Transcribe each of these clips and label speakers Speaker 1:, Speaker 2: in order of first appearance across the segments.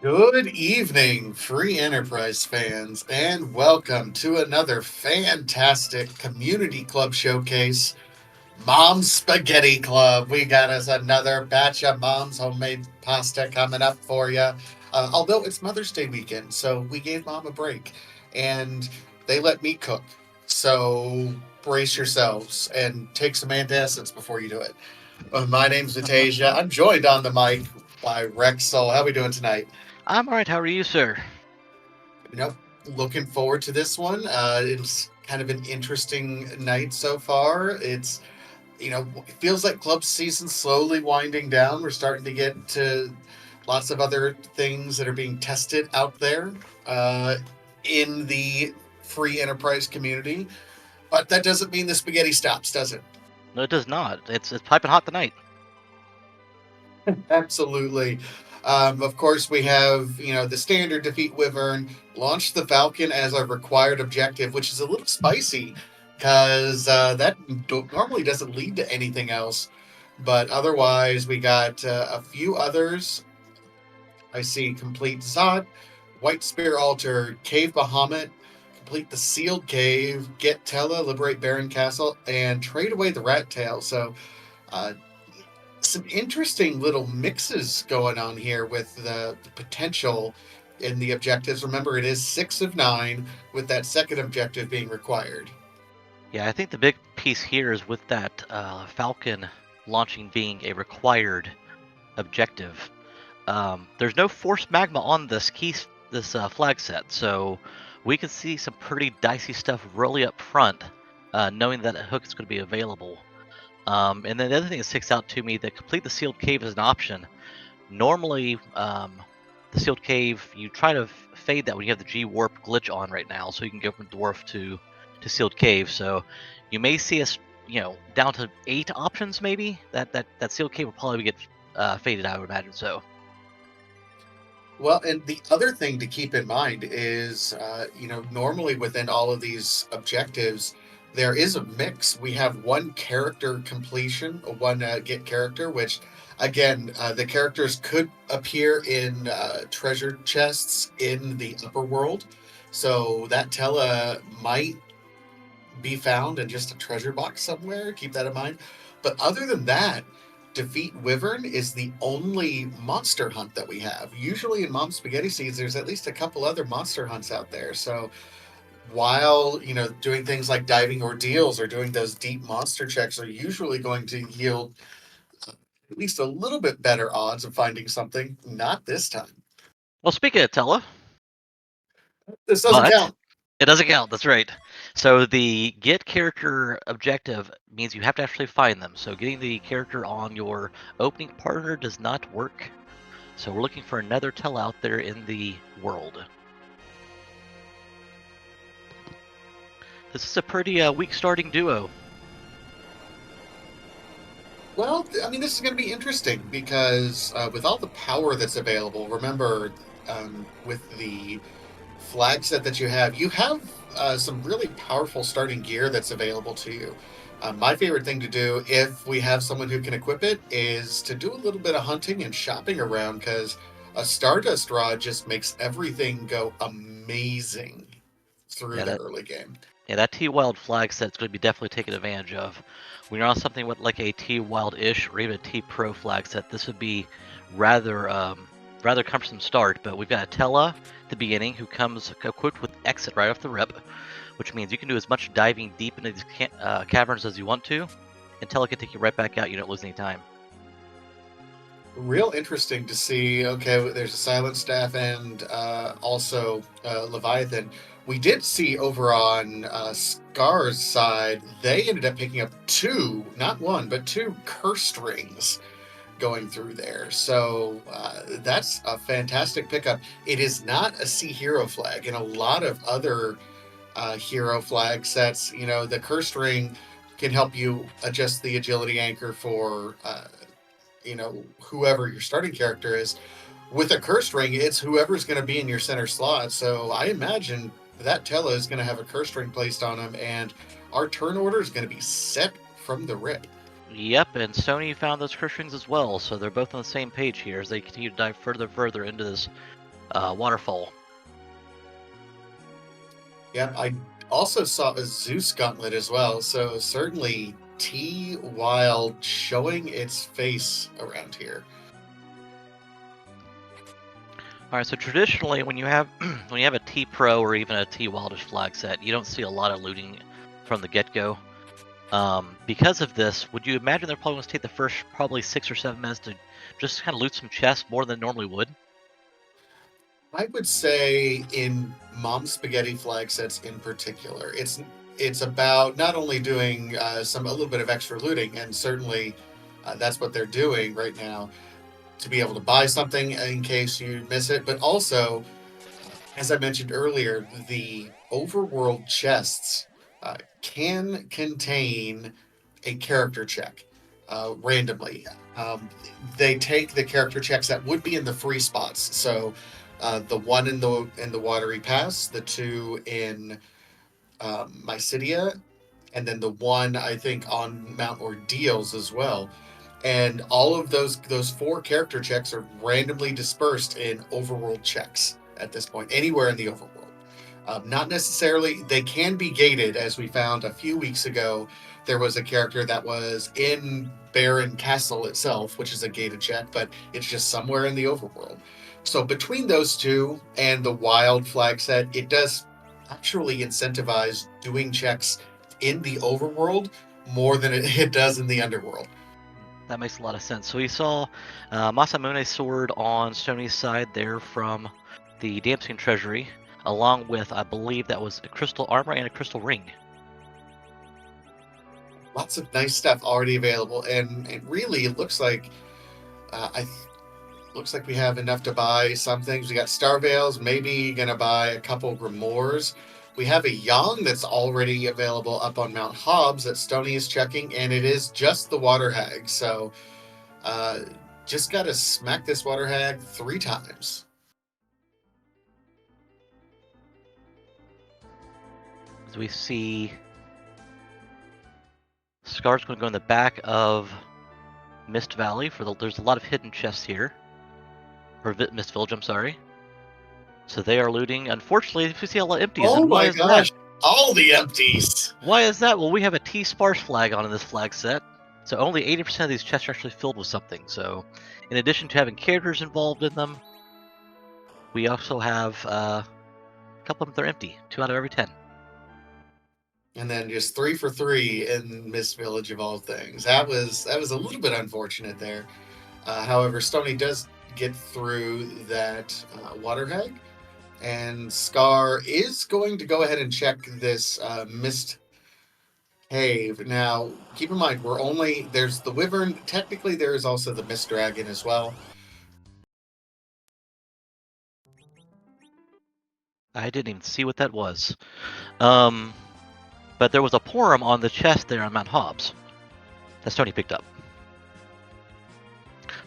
Speaker 1: Good evening, free enterprise fans, and welcome to another fantastic community club showcase. Mom's Spaghetti Club. We got us another batch of Mom's homemade pasta coming up for you. Although it's Mother's Day weekend, so we gave Mom a break, and they let me cook. So brace yourselves and take some antacids before you do it. My name's Natasia. I'm joined on the mic by Rexel. How are we doing tonight?
Speaker 2: I'm alright, how are you, sir?
Speaker 1: You know, looking forward to this one. It's kind of an interesting night so far. It feels like club season slowly winding down. We're starting to get to lots of other things that are being tested out there uh, in the free enterprise community. But that doesn't mean the spaghetti stops, does it?
Speaker 2: No, it does not. It's piping hot tonight.
Speaker 1: Absolutely. Of course, we have the standard defeat Wyvern, launch the Falcon as a required objective, which is a little spicy because that normally doesn't lead to anything else. But otherwise, we got a few others. I see complete Zod, White Spear Altar, Cave Bahamut, complete the Sealed Cave, get Tella, liberate Baron Castle, and trade away the Rat Tail. So uh, some interesting little mixes going on here with the potential in the objectives. Remember, it is 6 of 9, with that second objective being required.
Speaker 2: Yeah, I think the big piece here is with that Falcon launching being a required objective. There's no forced magma on this flag set, so we can see some pretty dicey stuff really up front, knowing that a hook is going to be available. And then the other thing that sticks out to me that complete the sealed cave is an option. Normally, the sealed cave, you try to fade that when you have the G warp glitch on right now, so you can go from dwarf to sealed cave. So you may see us, down to 8 options maybe. That sealed cave will probably get faded, I would imagine. So
Speaker 1: Well, and the other thing to keep in mind is, normally within all of these objectives, there is a mix. We have one character completion, one get character, which, again, the characters could appear in treasure chests in the upper world. So that Tella might be found in just a treasure box somewhere. Keep that in mind. But other than that, Defeat Wyvern is the only monster hunt that we have. Usually in Mom Spaghetti Seeds, there's at least a couple other monster hunts out there. So while, doing things like diving ordeals or doing those deep monster checks are usually going to yield at least a little bit better odds of finding something, not this time.
Speaker 2: well, speaking of Tella,
Speaker 1: This doesn't
Speaker 2: but
Speaker 1: count.
Speaker 2: it doesn't count. That's right. So the get character objective means you have to actually find them. So getting the character on your opening partner does not work. So we're looking for another tell out there in the world. This is a pretty weak starting duo.
Speaker 1: Well, I mean, this is going to be interesting because with all the power that's available, remember, with the flag set that you have some really powerful starting gear that's available to you. My favorite thing to do if we have someone who can equip it is to do a little bit of hunting and shopping around because a Stardust Rod just makes everything go amazing through
Speaker 2: Yeah,
Speaker 1: the
Speaker 2: that
Speaker 1: early game.
Speaker 2: yeah that T Wild flag set's going to be definitely taken advantage of. When you're on something with like a T Wild-ish or even a T Pro flag set, this would be rather rather cumbersome start. But we've got a Tella at the beginning who comes equipped with Exit right off the rip, which means you can do as much diving deep into these caverns as you want to, and Tella can take you right back out. You don't lose any time.
Speaker 1: Real interesting to see. Okay, there's a Silent Staff and also Leviathan. We did see over on Scar's side, they ended up picking up two, not one, but two cursed rings going through there. So that's a fantastic pickup. It is not a Sea Hero flag. In a lot of other hero flag sets, the cursed ring can help you adjust the agility anchor for whoever your starting character is. With a cursed ring, it's whoever's going to be in your center slot. So I imagine that Tella is going to have a cursed ring placed on him, and our turn order is going to be set from the rip.
Speaker 2: Yep, and Sony found those Christians as well, so they're both on the same page here as they continue to dive further and further into this waterfall.
Speaker 1: Yep, I also saw a Zeus gauntlet as well, so certainly T Wild showing its face around here.
Speaker 2: All right, so traditionally, when you have when you have a T Pro or even a T Wildish flag set, you don't see a lot of looting from the get-go. Because of this, would you imagine they're probably going to take the first probably 6 or 7 minutes to just kind of loot some chests more than normally would?
Speaker 1: I would say in Mom Spaghetti flag sets in particular, it's about not only doing a little bit of extra looting, and certainly that's what they're doing right now to be able to buy something in case you miss it, but also, as I mentioned earlier, the overworld chests can contain a character check randomly. Um, they take the character checks that would be in the free spots. So the one in the watery pass, the two in Mysidia, and then the one I think on Mount Ordeals as well. And all of those four character checks are randomly dispersed in overworld checks at this point, anywhere in the overworld. Not necessarily, they can be gated, as we found a few weeks ago. There was a character that was in Baron Castle itself, which is a gated check, but it's just somewhere in the overworld. So between those two and the wild flag set, it does actually incentivize doing checks in the overworld more than it does in the underworld.
Speaker 2: That makes a lot of sense. So we saw Masamune's sword on Stony's side there from the Dancing Treasury, along with, I believe that was a crystal armor and a crystal ring.
Speaker 1: Lots of nice stuff already available, and it really looks like I looks like we have enough to buy some things. We got Star Veils, maybe gonna buy a couple Grimoires. We have a Yang that's already available up on Mount Hobbs that Stony is checking, and it is just the Water Hag. So uh, just gotta smack this Water Hag 3 times.
Speaker 2: As we see Scar's going to go in the back of Mist Valley there's a lot of hidden chests here, or Mist Village. I'm sorry. So they are looting. Unfortunately, we see a lot of empties,
Speaker 1: Oh
Speaker 2: and why
Speaker 1: my
Speaker 2: is that?
Speaker 1: gosh, all the empties!
Speaker 2: Why is that? Well, we have a T sparse flag on in this flag set, so only 80% of these chests are actually filled with something. So, in addition to having characters involved in them, we also have a couple of them that are empty. 2 out of every 10.
Speaker 1: And then just 3 for 3 in Mist Village of all things. That was a little bit unfortunate there. However, Stony does get through that Water Hag, and Scar is going to go ahead and check this Mist Cave. Now, keep in mind, there's the Wyvern. Technically, there is also the Mist Dragon as well.
Speaker 2: I didn't even see what that was. Um, but there was a Porum on the chest there on Mount Hobbs that Stony picked up.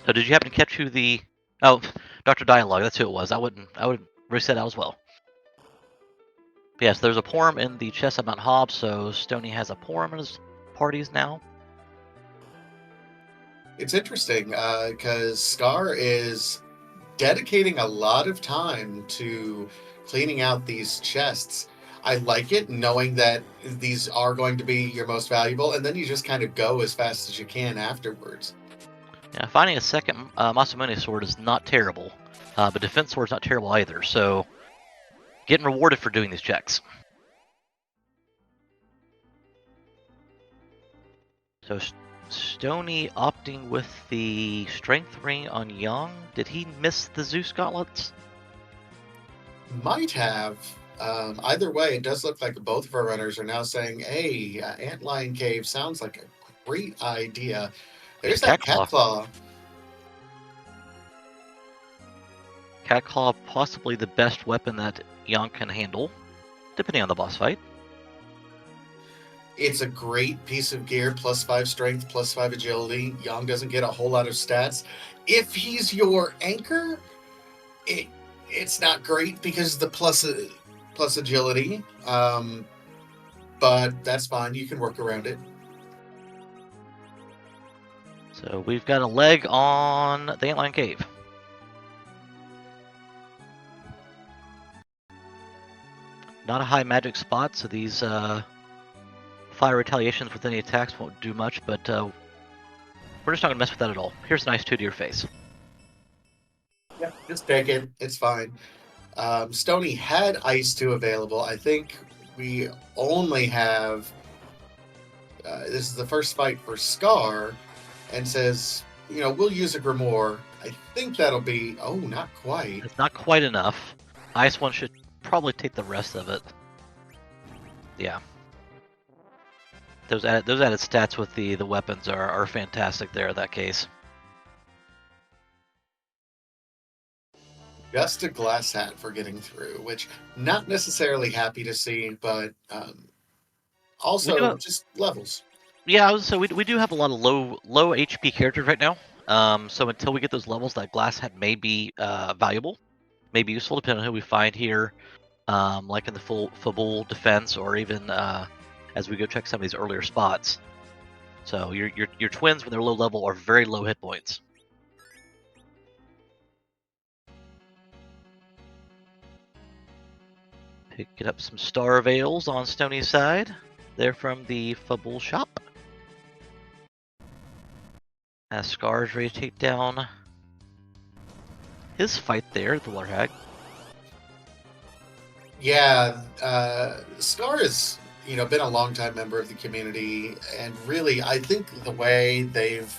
Speaker 2: So did you happen to catch who the? Oh, Dr. Dialogue. That's who it was. I would reset out as well. Yes, there's a Porum in the chest at Mount Hobbs, so Stony has a Porum in his parties now.
Speaker 1: It's interesting because Scar is dedicating a lot of time to cleaning out these chests. I like it knowing that these are going to be your most valuable, and then you just kind of go as fast as you can afterwards.
Speaker 2: Yeah, finding a second Masamune sword is not terrible, but defense sword's not terrible either. So getting rewarded for doing these checks. So Stony opting with the strength ring on Young. Did he miss the Zeus gauntlets?
Speaker 1: Might have. Either way, it does look like both of our runners are now saying, hey, Antlion Cave sounds like a great idea.
Speaker 2: Yes,
Speaker 1: There's that
Speaker 2: Cat
Speaker 1: cat
Speaker 2: Claw.
Speaker 1: claw.
Speaker 2: Cat Claw possibly the best weapon that Young can handle, depending on the boss fight.
Speaker 1: It's a great piece of gear, +5 strength, +5 agility. Yang doesn't get a whole lot of stats. If he's your anchor, it it's not great because the plus agility. But that's fine. You can work around it.
Speaker 2: So we've got a leg on the Antlion Cave. not a high magic spot, so these fire retaliations with any attacks won't do much, but we're just not going to mess with that at all. Here's a nice 2 to your face.
Speaker 1: Yeah, just take it. It's fine. Stony had Ice 2 available. I think we only have. This is the first fight for Scar, and says, we'll use a Grimoire. I think that'll be. Oh, not quite.
Speaker 2: It's not quite enough. Ice one should probably take the rest of it. Yeah. Those added stats with the weapons are fantastic there in that case.
Speaker 1: Just a glass hat for getting through, which not necessarily happy to see, but also just levels.
Speaker 2: Yeah, so we do have a lot of low HP characters right now. So until we get those levels, that glass hat may be valuable, may be useful depending on who we find here, like in the full defense, or even as we go check some of these earlier spots. So your twins when they're low level are very low hit points. Picking up some Star Veils on Stony's side. They're from the Fabul shop. As Scar's ready to take down his fight there, the Warhag.
Speaker 1: Yeah, Scar has been a longtime member of the community, and really, I think the way they've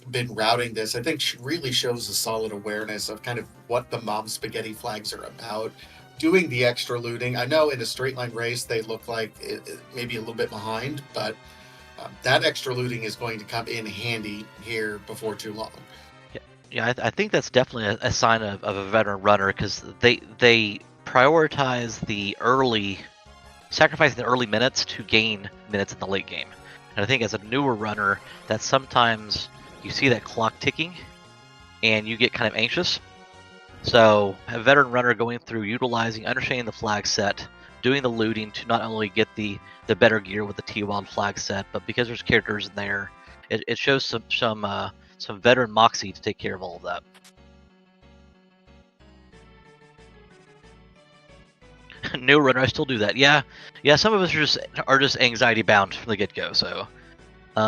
Speaker 1: been routing this, I think really shows a solid awareness of kind of what the mom spaghetti flags are about. Doing the extra looting. I know in a straight line race they look like maybe a little bit behind, but that extra looting is going to come in handy here before too long.
Speaker 2: Yeah, I think that's definitely a sign of a veteran runner, because they prioritize sacrificing the early minutes to gain minutes in the late game. And I think as a newer runner, that sometimes you see that clock ticking and you get kind of anxious. So a veteran runner going through, understanding the flag set, doing the looting to not only get the better gear with the T-Wild flag set, but because there's characters in there, it shows some veteran moxie to take care of all of that. New runner, I still do that. Yeah. Some of us are just anxiety bound from the get go. So, we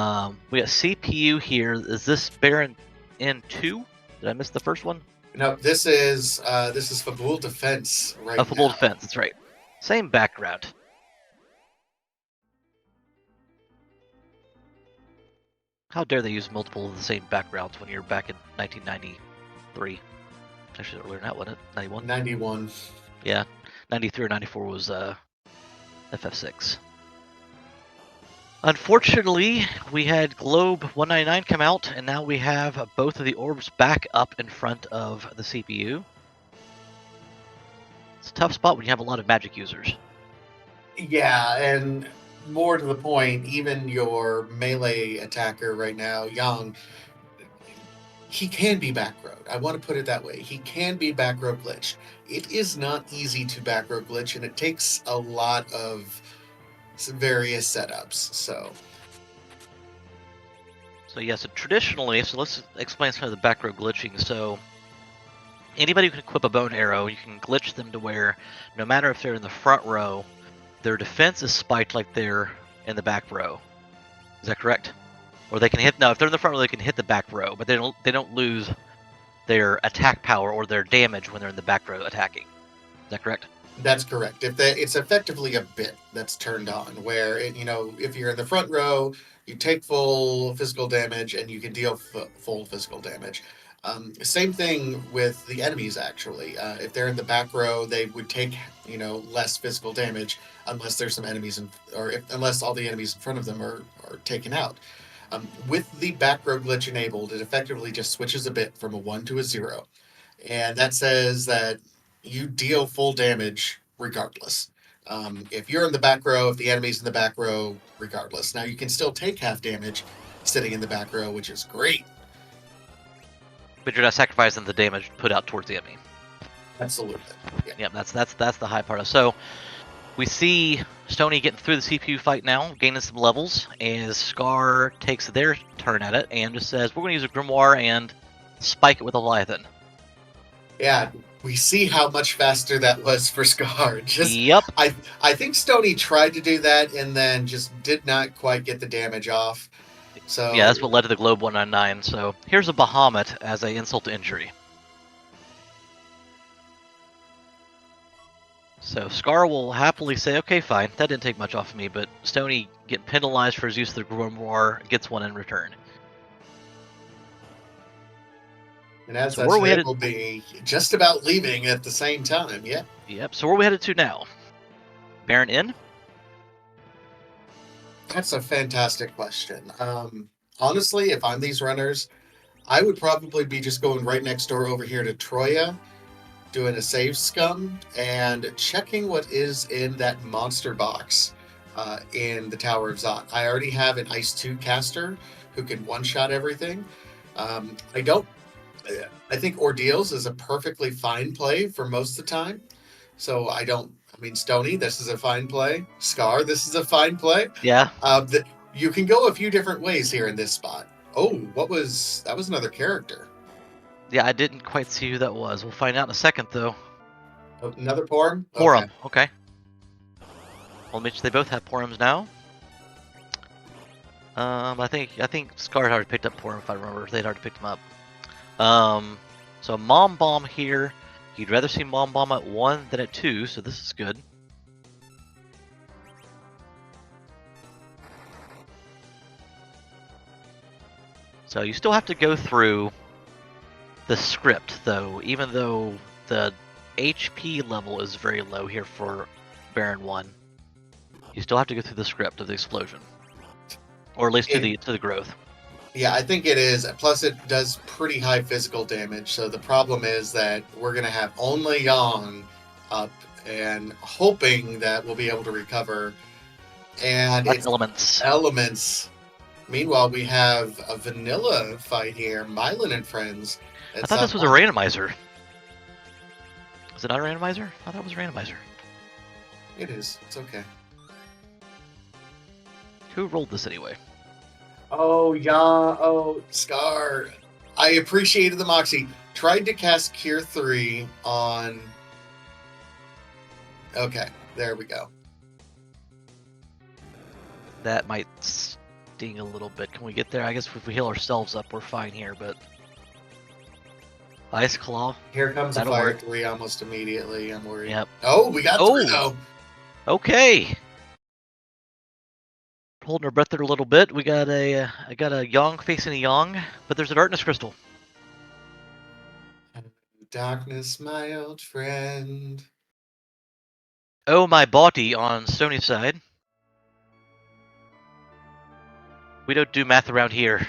Speaker 2: got CPU here. Is this Baron N2? Did I miss the first one?
Speaker 1: No, this is Fabul Defense right now.
Speaker 2: Fabul Defense. That's right. Same background. How dare they use multiple of the same backgrounds when you're back in 1993? Actually, earlier than that, wasn't it? 91?
Speaker 1: 91.
Speaker 2: Yeah, 93 or 94 was FF6. Unfortunately, we had Globe 199 come out, and now we have both of the orbs back up in front of the CPU. It's a tough spot when you have a lot of magic users.
Speaker 1: Yeah, and more to the point, even your melee attacker right now, Yang, he can be back row. I want to put it that way. He can be back row glitch. It is not easy to back row glitch, and it takes a lot of various setups. So
Speaker 2: traditionally, let's explain some of the back row glitching. So anybody who can equip a bow and arrow, you can glitch them to where no matter if they're in the front row, their defense is spiked like they're in the back row. Is that correct? Or they can hit, no, if they're in the front row, they can hit the back row, but they don't lose their attack power or their damage when they're in the back row attacking. Is that correct?
Speaker 1: That's correct. It's effectively a bit that's turned on, where if you're in the front row, you take full physical damage and you can deal full physical damage. Same thing with the enemies. Actually, if they're in the back row, they would take less physical damage unless there's some enemies unless all the enemies in front of them are taken out. With the back row glitch enabled, it effectively just switches a bit from a 1 to a 0. And that says that you deal full damage regardless. If you're in the back row, if the enemy's in the back row, regardless. Now, you can still take half damage sitting in the back row, which is great.
Speaker 2: But you're not sacrificing the damage put out towards the enemy.
Speaker 1: Absolutely.
Speaker 2: Yeah, that's the high part of it. So we see Stony getting through the CPU fight now, gaining some levels, as Scar takes their turn at it and just says, we're going to use a Grimoire and spike it with a Leviathan.
Speaker 1: Yeah, we see how much faster that was for Scar. Just
Speaker 2: Yep.
Speaker 1: I think Stony tried to do that and then just did not quite get the damage off.
Speaker 2: Yeah,
Speaker 1: So
Speaker 2: that's what led to the Globe 199. So here's a Bahamut as a insult to injury. So Scar will happily say, okay, fine, that didn't take much off of me, but Stony getting penalized for his use of the Grimoire gets one in return.
Speaker 1: and as
Speaker 2: So where
Speaker 1: such,
Speaker 2: are we
Speaker 1: they
Speaker 2: headed?
Speaker 1: will be just about leaving at the same time. Yeah.
Speaker 2: Yep. So where are we headed to now? Baron Inn?
Speaker 1: That's a fantastic question. Honestly, if I'm these runners, I would probably be just going right next door over here to Troya, doing a save scum, and checking what is in that monster box in the Tower of Zot. I already have an Ice 2 caster who can one shot everything. I don't. I think Ordeals is a perfectly fine play for most of the time. So I don't. I mean, Stony, this is a fine play. Scar, this is a fine play.
Speaker 2: Yeah.
Speaker 1: You can go a few different ways here in this spot. Oh, what was that? Was another character.
Speaker 2: Yeah, I didn't quite see who that was. We'll find out in a second, though.
Speaker 1: Oh, another Porum? Okay.
Speaker 2: Porum. Okay. Well, Mitch, they both have Porums now. I think Scar had already picked up Porum if I remember. They'd already picked him up. So Mom Bomb here. You'd rather see Mom Bomb at 1 than at 2, so this is good. So you still have to go through the script, though, even though the HP level is very low here for Baron 1. You still have to go through the script of the explosion. Or at least to
Speaker 1: And
Speaker 2: the growth.
Speaker 1: yeah, I think it is. Plus, it does pretty high physical damage. So the problem is that we're going to have only Yang up and hoping that we'll be able to recover. And
Speaker 2: That's
Speaker 1: it's
Speaker 2: elements.
Speaker 1: elements. Meanwhile, we have a vanilla fight here, Mylan and friends.
Speaker 2: I
Speaker 1: At
Speaker 2: thought
Speaker 1: some
Speaker 2: this was a
Speaker 1: point.
Speaker 2: randomizer. Is it not a randomizer? I thought that was a randomizer.
Speaker 1: It is. It's okay.
Speaker 2: Who rolled this anyway?
Speaker 1: Oh, yeah. Oh, Scar. I appreciated the Moxie. Tried to cast Cure 3 on. Okay, there we go.
Speaker 2: That might sting a little bit. Can we get there? I guess if we heal ourselves up, we're fine here, but... Ice Claw.
Speaker 1: Here comes a
Speaker 2: That'll
Speaker 1: Fire
Speaker 2: work.
Speaker 1: 3 almost immediately. I'm worried.
Speaker 2: Yep.
Speaker 1: Oh, we got through,
Speaker 2: Oh!
Speaker 1: though.
Speaker 2: Okay! Holding our breath there a little bit. I got a Yang facing a Yang, but there's a Darkness Crystal.
Speaker 1: Darkness, my old friend.
Speaker 2: Oh, my body on Sony's side. We don't do math around here.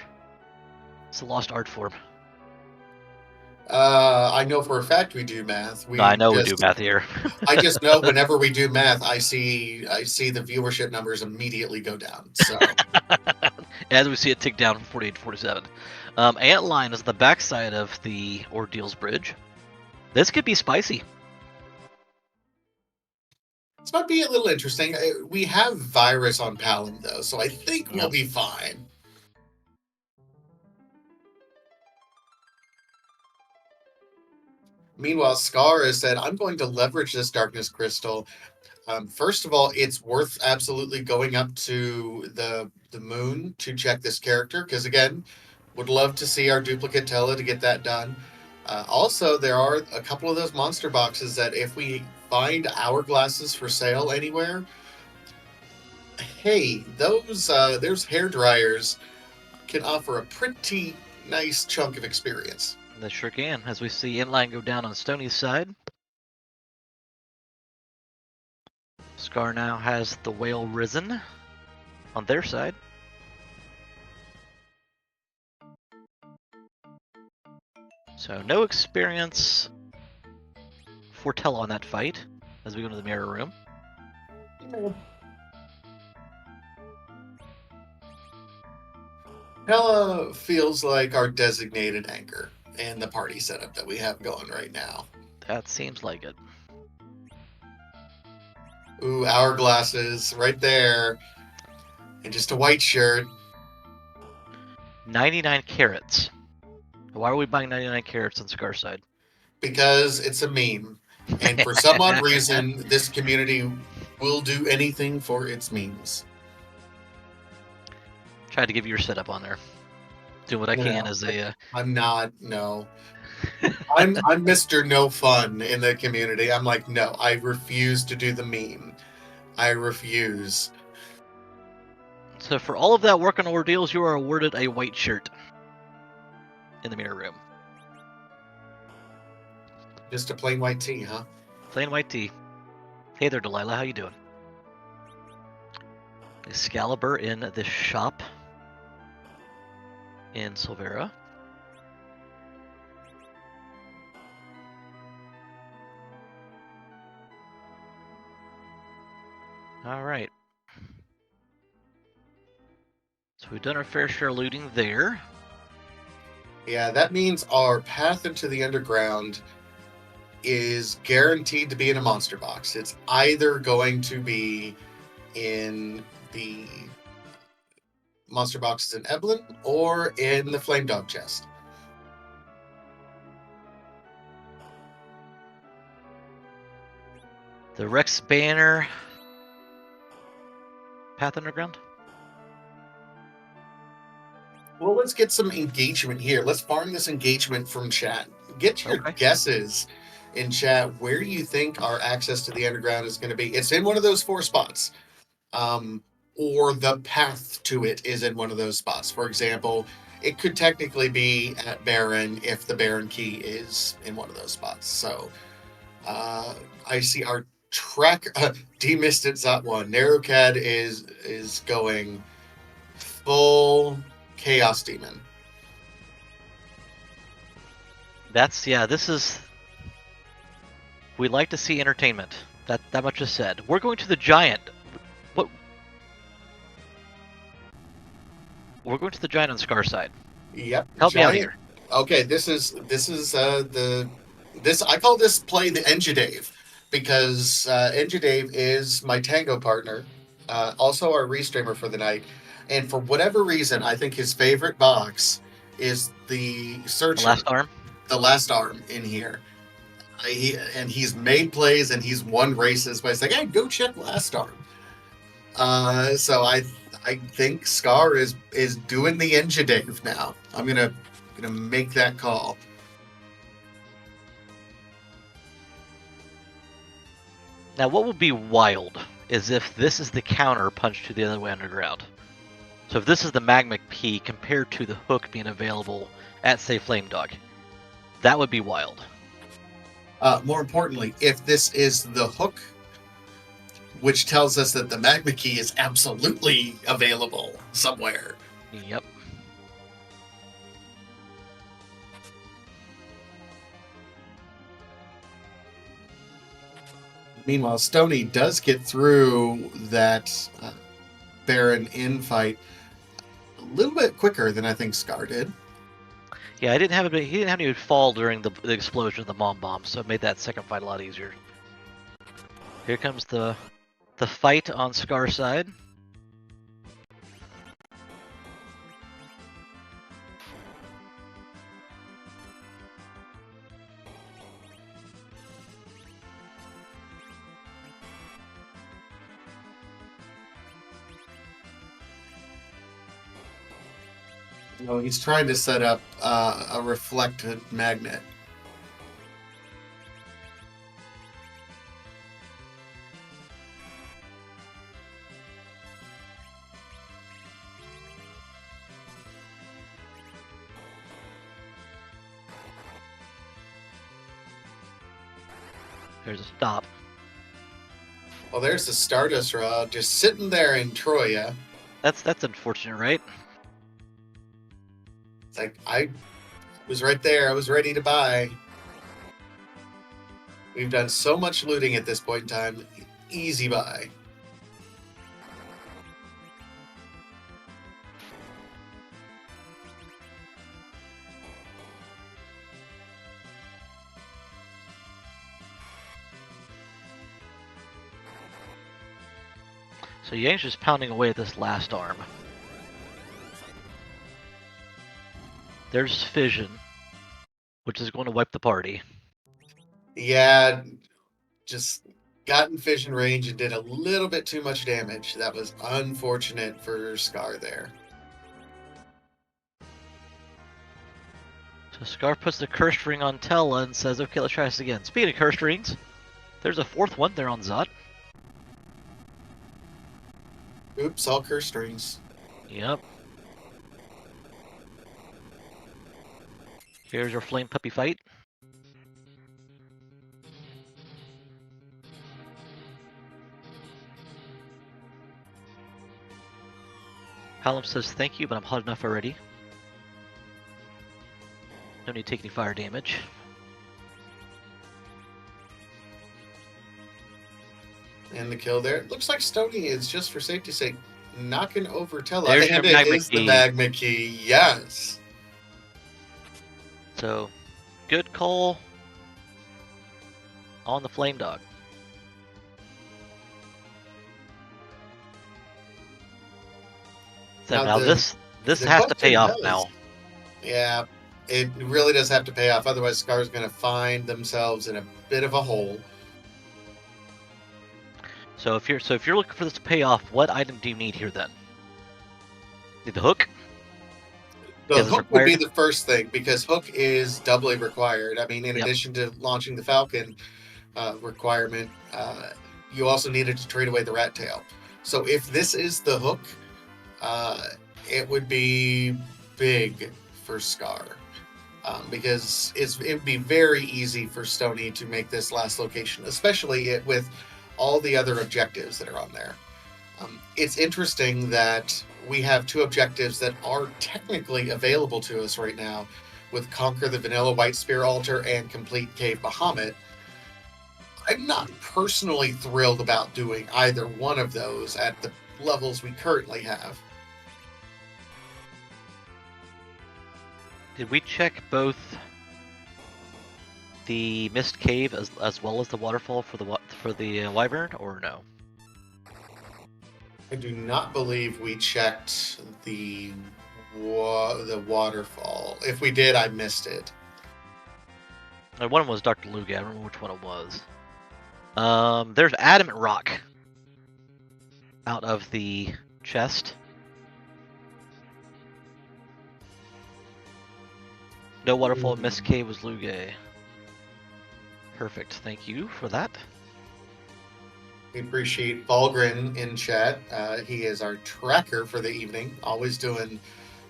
Speaker 2: It's a lost art form.
Speaker 1: I know for a fact we do math.
Speaker 2: No, I
Speaker 1: We
Speaker 2: know we do
Speaker 1: just
Speaker 2: math here.
Speaker 1: I just know whenever we do math, I see the viewership numbers immediately go down. So
Speaker 2: As we see it tick down from 48 to 47. Antline is the backside of the Ordeals Bridge. This could be spicy.
Speaker 1: this might be a little interesting. We have virus on Palom though, so I think we'll
Speaker 2: Yep.
Speaker 1: be fine. Meanwhile, Scar has said, "I'm going to leverage this darkness crystal. First of all, it's worth absolutely going up to the moon to check this character because again, would love to see our duplicate Tella to get that done. Also, there are a couple of those monster boxes that if we find hourglasses for sale anywhere, hey, those hair dryers can offer a pretty nice chunk of experience.
Speaker 2: They sure can, as we see Inline go down on Stony's side. Scar now has the Whale Risen on their side. So no experience for Tella on that fight as we go to the mirror room.
Speaker 1: Tella feels like our designated anchor in the party setup that we have going right now.
Speaker 2: That seems like it.
Speaker 1: Ooh, hourglasses right there. And just a white shirt.
Speaker 2: 99 carats. Why are we buying 99 carats on Scar's side?
Speaker 1: because it's a meme. And for some odd reason, this community will do anything for its memes.
Speaker 2: Tried to give you your setup on there. Do what I can
Speaker 1: No,
Speaker 2: as a.
Speaker 1: I'm not. No, I'm Mr. No Fun in the community. I'm like, no, I refuse to do the meme. I refuse.
Speaker 2: So for all of that work on ordeals, you are awarded a white shirt in the mirror room.
Speaker 1: Just a plain white tee, huh?
Speaker 2: Plain white tee. Hey there, Delilah. How you doing? Excalibur in the shop in Silvera. All right. So we've done our fair share of looting there.
Speaker 1: Yeah, that means our path into the underground is guaranteed to be in a monster box. It's either going to be in the monster boxes in Eblin or in the Flame Dog chest.
Speaker 2: The Rex banner. Path Underground?
Speaker 1: Well, let's get some engagement here. Let's farm this engagement from chat. Get your
Speaker 2: Okay.
Speaker 1: guesses in chat where you think our access to the underground is going to be. It's in one of those 4 spots. Or the path to it is in one of those spots. For example, it could technically be at Baron if the Baron key is in one of those spots. So I see our track Demisted Zot 1. Narrowcad is going full Chaos Demon.
Speaker 2: This is. We like to see entertainment. That much is said. We're going to the Giant. What? We're going to the Giant on Scar side.
Speaker 1: Yep,
Speaker 2: Help me out
Speaker 1: giant.
Speaker 2: here.
Speaker 1: Okay, this I call this play the Enjadave because Enjadave is my tango partner, also our restreamer for the night, and for whatever reason, I think his favorite box is the
Speaker 2: The
Speaker 1: Searcher,
Speaker 2: last arm.
Speaker 1: the last arm in here. And he's made plays and he's won races by saying, "Hey, go check last arm." So I think Scar is doing the Enjadave now. I'm gonna make that call.
Speaker 2: Now, what would be wild is if this is the counter punch to the other way underground. So if this is the Magma Key compared to the hook being available at, say, Flame Dog, that would be wild.
Speaker 1: More importantly, if this is the hook, which tells us that the Magma Key is absolutely available somewhere.
Speaker 2: Yep.
Speaker 1: Meanwhile, Stony does get through that Baron infight a little bit quicker than I think Scar did.
Speaker 2: Yeah, he didn't have any fall during the explosion of the mom bomb, so it made that second fight a lot easier. Here comes the fight on Scar side.
Speaker 1: No, he's trying to set up a reflected magnet.
Speaker 2: There's a stop.
Speaker 1: Well, there's the Stardust Rod just sitting there in Troya.
Speaker 2: That's unfortunate, right?
Speaker 1: It's like I was right there. I was ready to buy. We've done so much looting at this point in time. Easy buy.
Speaker 2: So Yang's just pounding away at this last arm. There's Fission, which is going to wipe the party.
Speaker 1: Yeah, just got in vision range and did a little bit too much damage. That was unfortunate for Scar there.
Speaker 2: So Scar puts the cursed ring on Tella and says, okay, let's try this again. Speaking of cursed rings, there's a fourth one there on Zot.
Speaker 1: Oops, all curse strings.
Speaker 2: Yep. Here's your flame puppy fight. Hallam says thank you, but I'm hot enough already. No need to take any fire damage.
Speaker 1: And the kill there. It looks like Stony is, just for safety's sake, knocking over Tella.
Speaker 2: There's
Speaker 1: And
Speaker 2: your
Speaker 1: it
Speaker 2: magma
Speaker 1: is the
Speaker 2: key.
Speaker 1: magma key, yes.
Speaker 2: So, good call on the flame dog. So now this
Speaker 1: the
Speaker 2: has to pay
Speaker 1: question
Speaker 2: off
Speaker 1: does,
Speaker 2: now.
Speaker 1: yeah, it really does have to pay off. Otherwise, Scar's going to find themselves in a bit of a hole.
Speaker 2: So if you're looking for this to pay off, what item do you need here then? Need the hook?
Speaker 1: The
Speaker 2: Because it's
Speaker 1: hook would be
Speaker 2: required.
Speaker 1: the first thing, because hook is doubly required. I mean, in
Speaker 2: Yep.
Speaker 1: addition to launching the Falcon requirement, you also needed to trade away the rat tail. So if this is the hook, uh, it would be big for Scar. Because it would be very easy for Stony to make this last location, especially with all the other objectives that are on there. It's interesting that we have two objectives that are technically available to us right now with Conquer the Vanilla White Spear Altar and Complete Cave Bahamut. I'm not personally thrilled about doing either one of those at the levels we currently have.
Speaker 2: Did we check both the mist cave as well as the waterfall for the wyvern, or no?
Speaker 1: I do not believe we checked the waterfall. If we did, I missed it.
Speaker 2: One was Dr. Luga. I don't remember which one it was. There's adamant rock out of the chest. No waterfall. Mist cave was Luga. Perfect. Thank you for that.
Speaker 1: We appreciate Valgren in chat. He is our tracker for the evening, always doing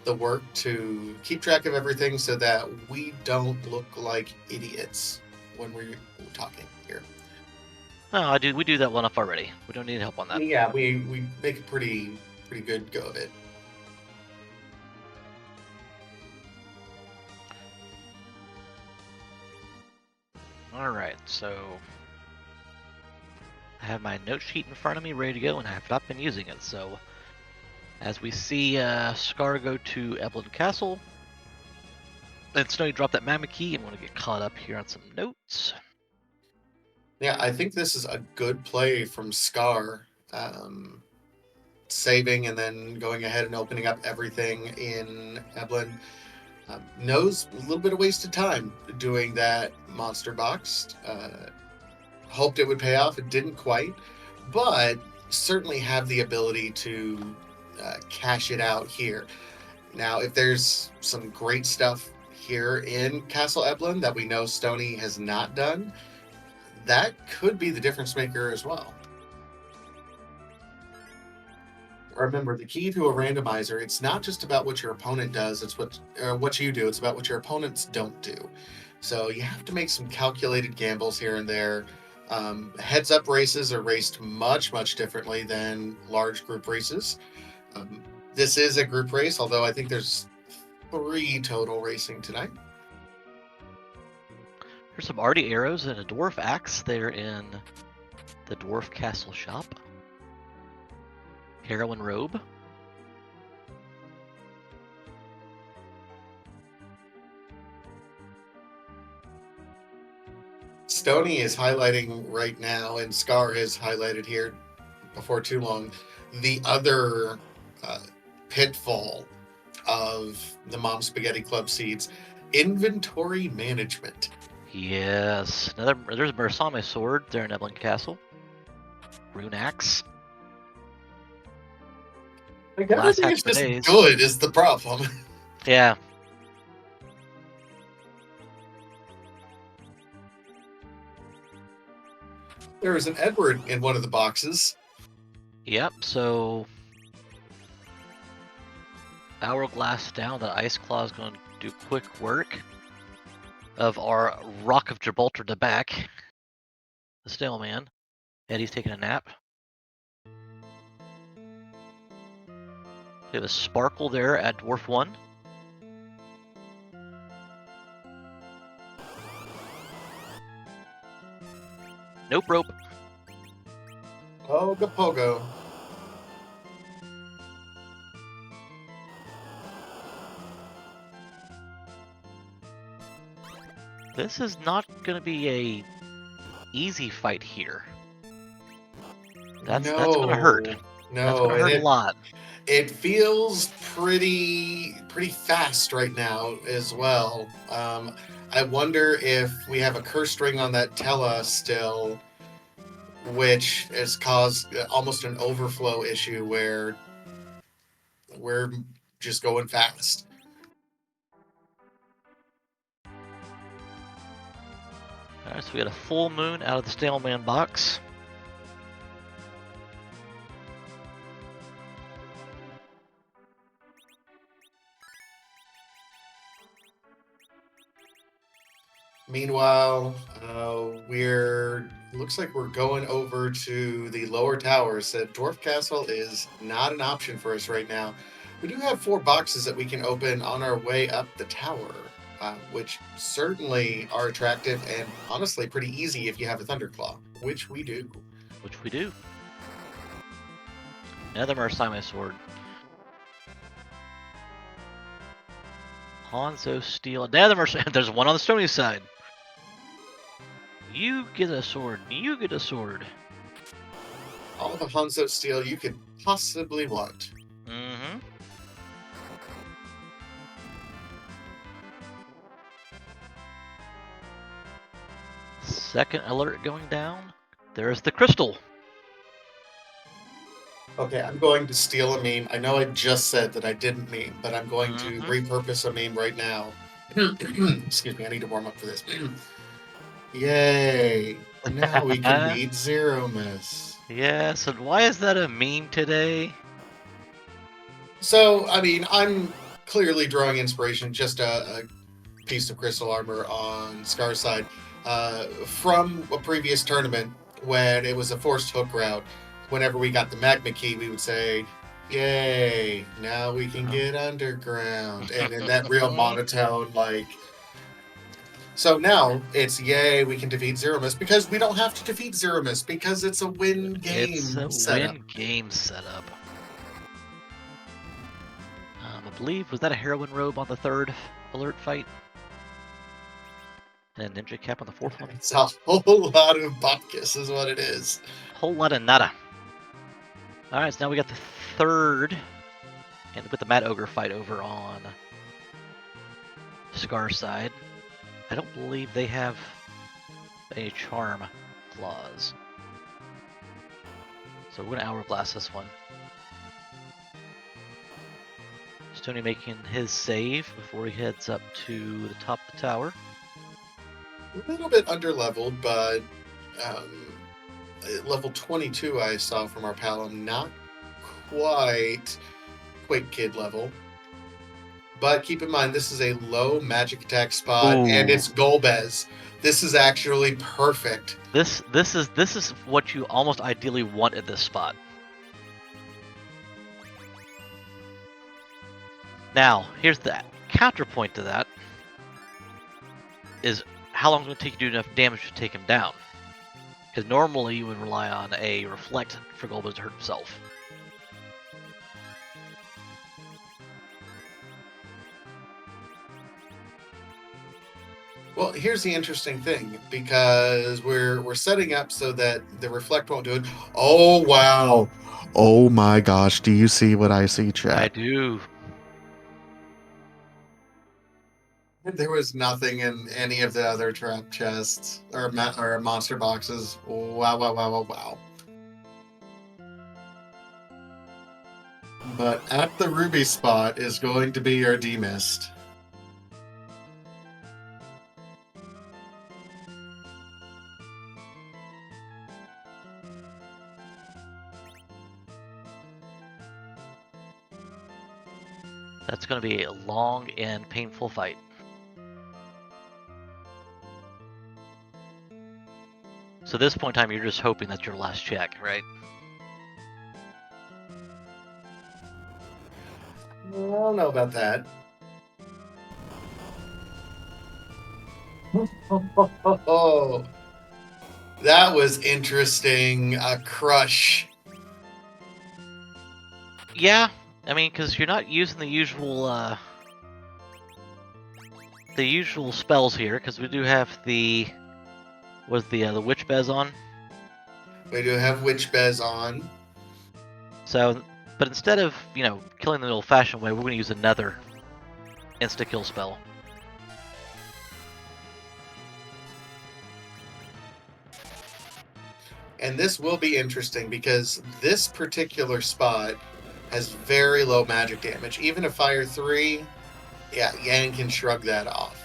Speaker 1: the work to keep track of everything so that we don't look like idiots when we're talking here.
Speaker 2: No, we do that one up already. We don't need help on that.
Speaker 1: Yeah, we make a pretty good go of it.
Speaker 2: Alright, so I have my note sheet in front of me ready to go, and I have not been using it. So as we see Scar go to Evelyn Castle, and Snowy drop that magma key, I'm going to get caught up here on some notes.
Speaker 1: Yeah, I think this is a good play from Scar. Saving and then going ahead and opening up everything in Evelyn. Knows a little bit of wasted time doing that monster box. Hoped it would pay off. It didn't quite, but certainly have the ability to cash it out here. Now, if there's some great stuff here in Castle Eblin that we know Stony has not done, that could be the difference maker as well. Remember, the key to a randomizer, it's not just about what your opponent does, it's what you do. It's about what your opponents don't do. So you have to make some calculated gambles here and there. Heads up races are raced much differently than large group races. This is a group race, although I think there's 3 total racing tonight.
Speaker 2: There's some arty arrows and a dwarf axe there in the dwarf castle shop. Heroine robe.
Speaker 1: Stony is highlighting right now, and Scar is highlighted here before too long, the other pitfall of the Mom Spaghetti Club seeds: inventory management.
Speaker 2: Yes. There's a Mursame sword there in Evelyn Castle. Rune axe.
Speaker 1: Like
Speaker 2: Last
Speaker 1: everything
Speaker 2: hatch
Speaker 1: is
Speaker 2: for
Speaker 1: just
Speaker 2: days.
Speaker 1: good is the problem.
Speaker 2: Yeah.
Speaker 1: There is an Edward in one of the boxes.
Speaker 2: Yep. So hourglass down. The ice claw is going to do quick work of our Rock of Gibraltar to back. The stale man. Eddie's taking a nap. We have a sparkle there at Dwarf 1. Nope, rope.
Speaker 1: Oh, Gapogo.
Speaker 2: This is not going to be a easy fight here. That's going to hurt. That's going
Speaker 1: No,
Speaker 2: to
Speaker 1: and
Speaker 2: hurt a lot.
Speaker 1: it feels pretty fast right now as well. I wonder if we have a curse string on that Tella still, which has caused almost an overflow issue where we're just going fast.
Speaker 2: Alright, so we got a full moon out of the stale man box.
Speaker 1: Meanwhile, we're looks like we're going over to the lower towers. That Dwarf Castle is not an option for us right now. We do have 4 boxes that we can open on our way up the tower, which certainly are attractive and honestly pretty easy if you have a Thunderclaw, which we do.
Speaker 2: Which we do. Another Mursame sword. Hanzo steel. Another Mursame. There's one on the stony side. You get a sword. You get a sword.
Speaker 1: All the Hanzo steel you could possibly want.
Speaker 2: Mm-hmm. Second alert going down. There's the crystal.
Speaker 1: Okay, I'm going to steal a meme. I know I just said that I didn't meme, but I'm going to
Speaker 2: Mhm.
Speaker 1: repurpose a meme right now. Excuse me, I need to warm up for this. Yay! Now we can beat Zero Miss.
Speaker 2: Yes, and why is that a meme today?
Speaker 1: So, I mean, I'm clearly drawing inspiration, just a piece of crystal armor on Scar's side, from a previous tournament when it was a forced hook route. Whenever we got the magma key, we would say, "Yay! Now we can get underground," and in that real monotone, like. So now it's yay, we can defeat Zero Miss because we don't have to defeat Zero Miss because it's a win
Speaker 2: It's
Speaker 1: game
Speaker 2: a
Speaker 1: setup.
Speaker 2: win game setup. I believe, was that a heroine robe on the third alert fight? And ninja cap on the fourth one?
Speaker 1: It's a whole lot of bupkis is what it is.
Speaker 2: Whole lot of nada. Alright, so now we got the third, and with the Mad Ogre fight over on Scar's side. I don't believe they have a charm clause. So we're gonna hourglass this one. Stony making his save before he heads up to the top of the tower.
Speaker 1: A little bit underleveled, but level 22 I saw from our Palom, not quite Quake Kid level. But keep in mind, this is a low magic attack spot, and
Speaker 2: Ooh.
Speaker 1: it's Golbez. This is actually perfect.
Speaker 2: This is what you almost ideally want at this spot. Now, here's the counterpoint to that. Is how long is it going to take you to do enough damage to take him down? Because normally you would rely on a reflect for Golbez to hurt himself.
Speaker 1: Well, here's the interesting thing, because we're setting up so that the reflect won't do it. Oh wow. Oh my gosh, do you see what I see, chat?
Speaker 2: I do.
Speaker 1: There was nothing in any of the other trap chests or monster boxes. Wow, wow, wow, wow, wow. But at the ruby spot is going to be your demist.
Speaker 2: That's going to be a long and painful fight. So at this point in time, you're just hoping that's your last check, right?
Speaker 1: I don't know about that. Oh, that was interesting. A crush.
Speaker 2: Yeah, I mean, because you're not using the usual spells here, because we do have the the witch bez on.
Speaker 1: We do have Witch Bez on.
Speaker 2: So, but instead of killing the old-fashioned way, we're going to use another insta kill spell.
Speaker 1: And this will be interesting because this particular spot has very low magic damage. Even a Fire 3, yeah, Yang can shrug that off.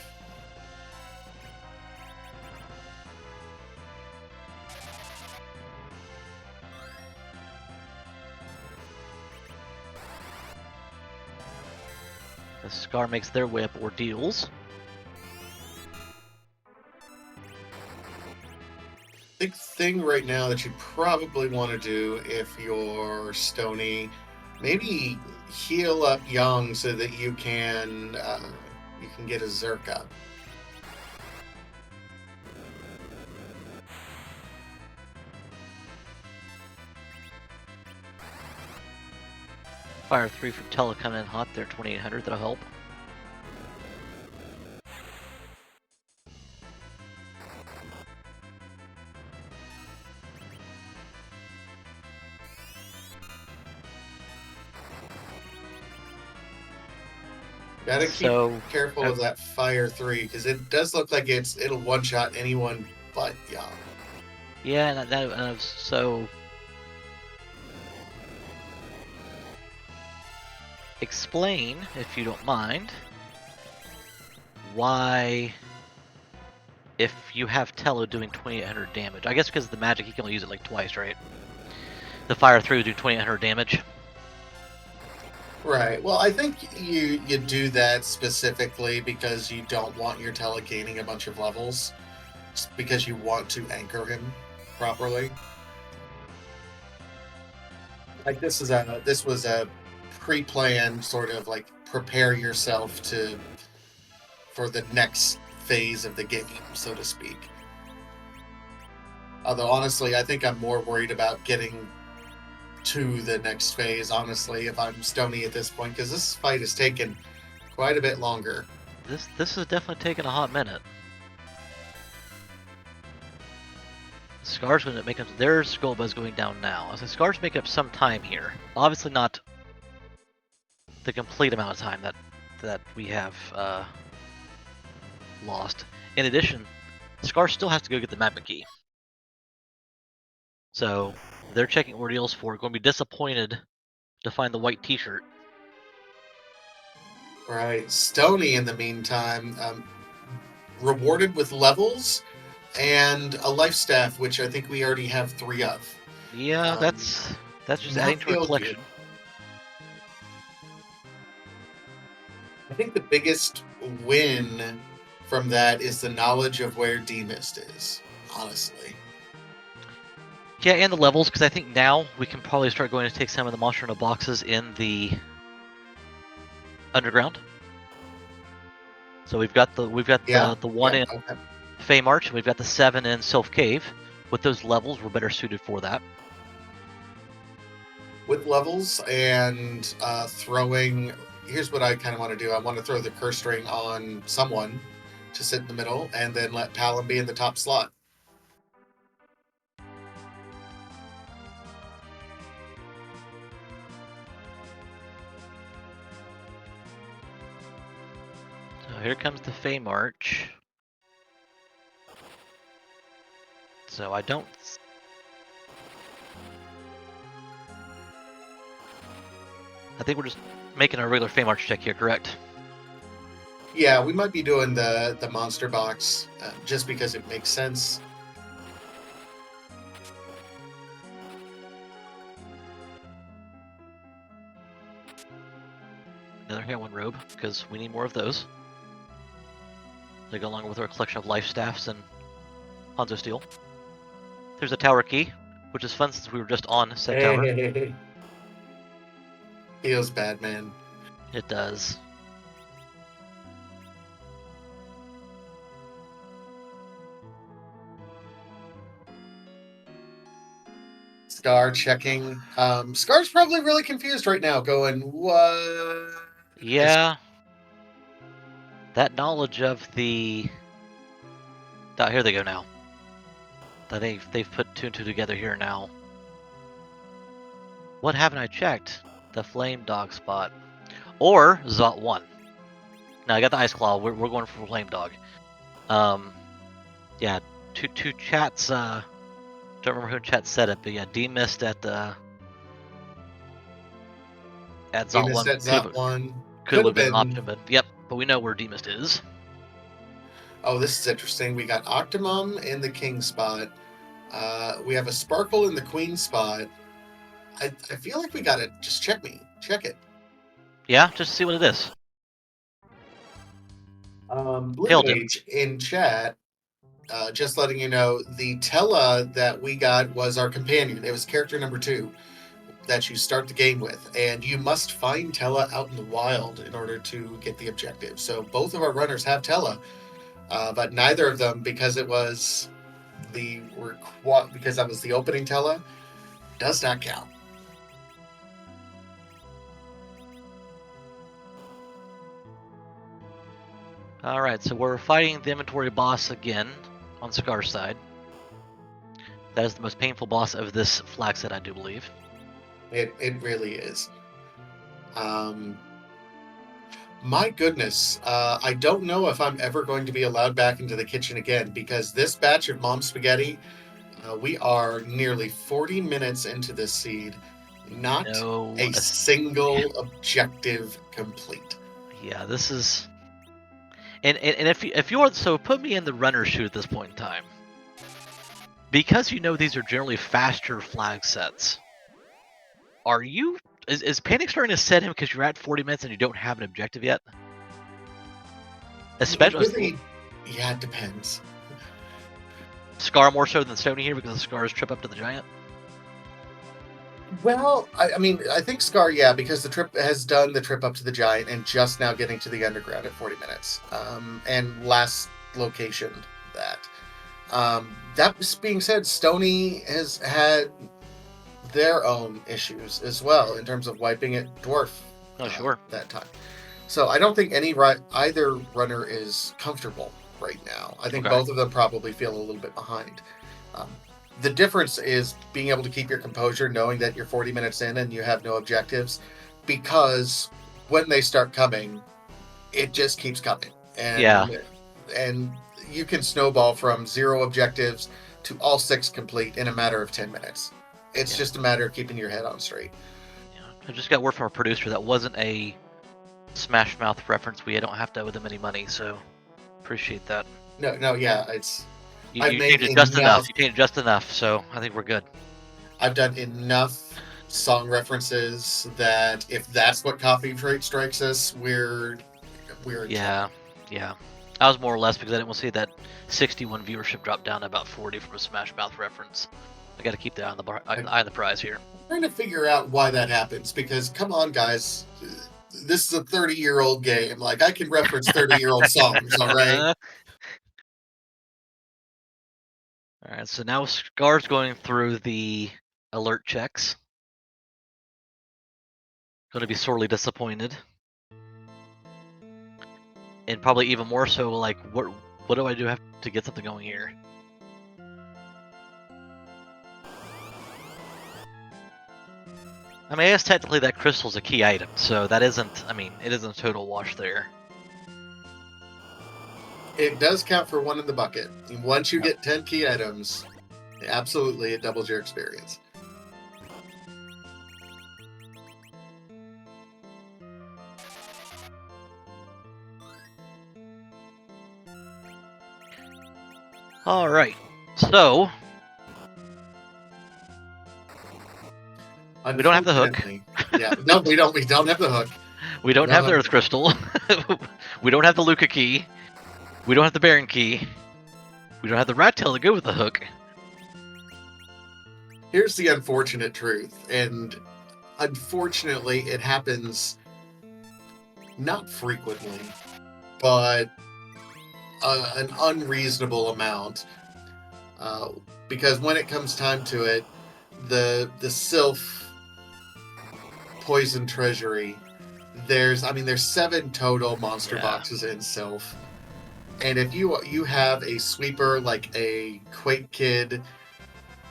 Speaker 2: The Scar makes their way up ordeals.
Speaker 1: Big thing right now that you probably want to do if you're Stony, maybe heal up Young so that you can get a Zerk up.
Speaker 2: Fire 3 from Tele coming in hot there, 2800, that'll help.
Speaker 1: Gotta keep
Speaker 2: So,
Speaker 1: careful of that Fire 3 because it does look like it'll one shot anyone but Young.
Speaker 2: yeah, so explain, if you don't mind, why, if you have Tello doing 2800 damage, I guess because of the magic, he can only use it like twice, right? The Fire 3 would do 2800 damage.
Speaker 1: Right. Well, I think you do that specifically because you don't want your Tele gaining a bunch of levels, just because you want to anchor him properly. Like this was a pre-planned sort of like prepare yourself to for the next phase of the game, so to speak. Although honestly, I think I'm more worried about getting to the next phase. Honestly, if I'm Stony at this point, because this fight has taken quite a bit longer.
Speaker 2: This is definitely taking a hot minute. Scar's going to make up. There's Skullbuzz going down now. So Scar's make up some time here. Obviously not the complete amount of time that we have lost. In addition, Scar still has to go get the magma key. So they're checking ordeals for going to be disappointed to find the white T-shirt.
Speaker 1: Right. Stony, in the meantime, rewarded with levels and a life staff, which I think we already have 3 of.
Speaker 2: Yeah, that's just adding
Speaker 1: Not
Speaker 2: to her
Speaker 1: feel good.
Speaker 2: collection.
Speaker 1: I think the biggest win from that is the knowledge of where D-Mist is, honestly.
Speaker 2: Yeah, and the levels, because I think now we can probably start going to take some of the Monster Hunter boxes in the underground. So we've got the
Speaker 1: Yeah.
Speaker 2: the one
Speaker 1: Yeah.
Speaker 2: in
Speaker 1: Okay.
Speaker 2: Fey March, and we've got the 7 in Sylph Cave. With those levels, we're better suited for that.
Speaker 1: With levels and throwing, here's what I kind of want to do. I want to throw the curse ring on someone to sit in the middle, and then let Palin be in the top slot.
Speaker 2: So here comes the Fey March. So I don't... I think we're just making a regular Fey March check here, correct?
Speaker 1: Yeah, we might be doing the monster box just because it makes sense.
Speaker 2: Another Heroine robe, because we need more of those. They go along with our collection of life staffs and Hanzo Steel. There's a tower key, which is fun since we were just on said tower.
Speaker 1: Feels bad, man.
Speaker 2: It does.
Speaker 1: Scar checking. Scar's probably really confused right now, going, what?
Speaker 2: Yeah. That knowledge of the... Oh, here they go now. They've put two and two together here now. What haven't I checked? The Flame Dog spot. Or Zot 1. Now I got the Ice Claw. We're going for Flame Dog. Yeah, two chats. Don't remember who in chat said it, but yeah, D missed at the at Zot 1.
Speaker 1: Zot 1.
Speaker 2: Could have been an option, but yep. But we know where D missed is.
Speaker 1: Oh, this is interesting. We got Octomom in the king spot. We have a Sparkle in the queen spot. I feel like we gotta just check it.
Speaker 2: Yeah, just to see what it is.
Speaker 1: Blue Age in chat, just letting you know, the Tella that we got was our companion. It was character number 2 that you start the game with, and you must find Tella out in the wild in order to get the objective. So both of our runners have Tella, but neither of them, because that was the opening Tella, does not count.
Speaker 2: Alright, so we're fighting the inventory boss again on Scar's side. That is the most painful boss of this flag set, I do believe.
Speaker 1: It really is. My goodness, I don't know if I'm ever going to be allowed back into the kitchen again, because this batch of Mom Spaghetti, we are nearly 40 minutes into this seed. Not a single objective complete.
Speaker 2: Yeah, this is... And if you're... So put me in the runner's shoe at this point in time. Because you know these are generally faster flag sets, are you... Is panic starting to set in because you're at 40 minutes and you don't have an objective yet? Especially...
Speaker 1: Yeah, it depends.
Speaker 2: Scar more so than Stony here because of Scar's trip up to the giant?
Speaker 1: Well, I mean, I think Scar, yeah, because the trip has done the trip up to the giant and just now getting to the underground at 40 minutes. And last location that. That being said, Stony has had their own issues as well in terms of wiping it dwarf.
Speaker 2: Sure.
Speaker 1: That time. So I don't think either runner is comfortable right now. I think both of them probably feel a little bit behind. The difference is being able to keep your composure, knowing that you're 40 minutes in and you have no objectives, because when they start coming, it just keeps coming. And you can snowball from 0 objectives to all 6 complete in a matter of 10 minutes. It's just a matter of keeping your head on straight.
Speaker 2: Yeah. I just got word from our producer that wasn't a Smash Mouth reference. We don't have to owe them any money, so appreciate that.
Speaker 1: No, yeah, it's...
Speaker 2: You changed it just enough. You changed just enough, so I think we're good.
Speaker 1: I've done enough song references that if that's what copyright strikes us, we're
Speaker 2: yeah. I was more or less because I didn't want to see that 61 viewership drop down to about 40 from a Smash Mouth reference. I got to keep the eye on the prize here.
Speaker 1: I'm trying to figure out why that happens, because come on, guys, this is a 30-year-old game. Like, I can reference 30-year-old songs, all right?
Speaker 2: All right, so now Scar's going through the alert checks. Going to be sorely disappointed. And probably even more so, like, what do I have to get something going here? I mean, I guess technically that crystal's a key item, so that isn't, I mean, it isn't a total wash there.
Speaker 1: It does count for one in the bucket. Once you
Speaker 2: Yep.
Speaker 1: get 10 key items, absolutely, it doubles your experience.
Speaker 2: All right. So we don't have the hook.
Speaker 1: Unfortunately, yeah, no, we don't. We don't have the hook.
Speaker 2: We don't
Speaker 1: No
Speaker 2: have the
Speaker 1: hook.
Speaker 2: Earth Crystal. We don't have the Luca key. We don't have the Baron key. We don't have the Rat Tail to go with the hook.
Speaker 1: Here's the unfortunate truth, and unfortunately, it happens not frequently, but an unreasonable amount. Uh, because when it comes time to it, the Sylph Poison Treasury, there's 7 total monster
Speaker 2: Yeah.
Speaker 1: boxes in Sylph, and if you have a sweeper like a Quake Kid,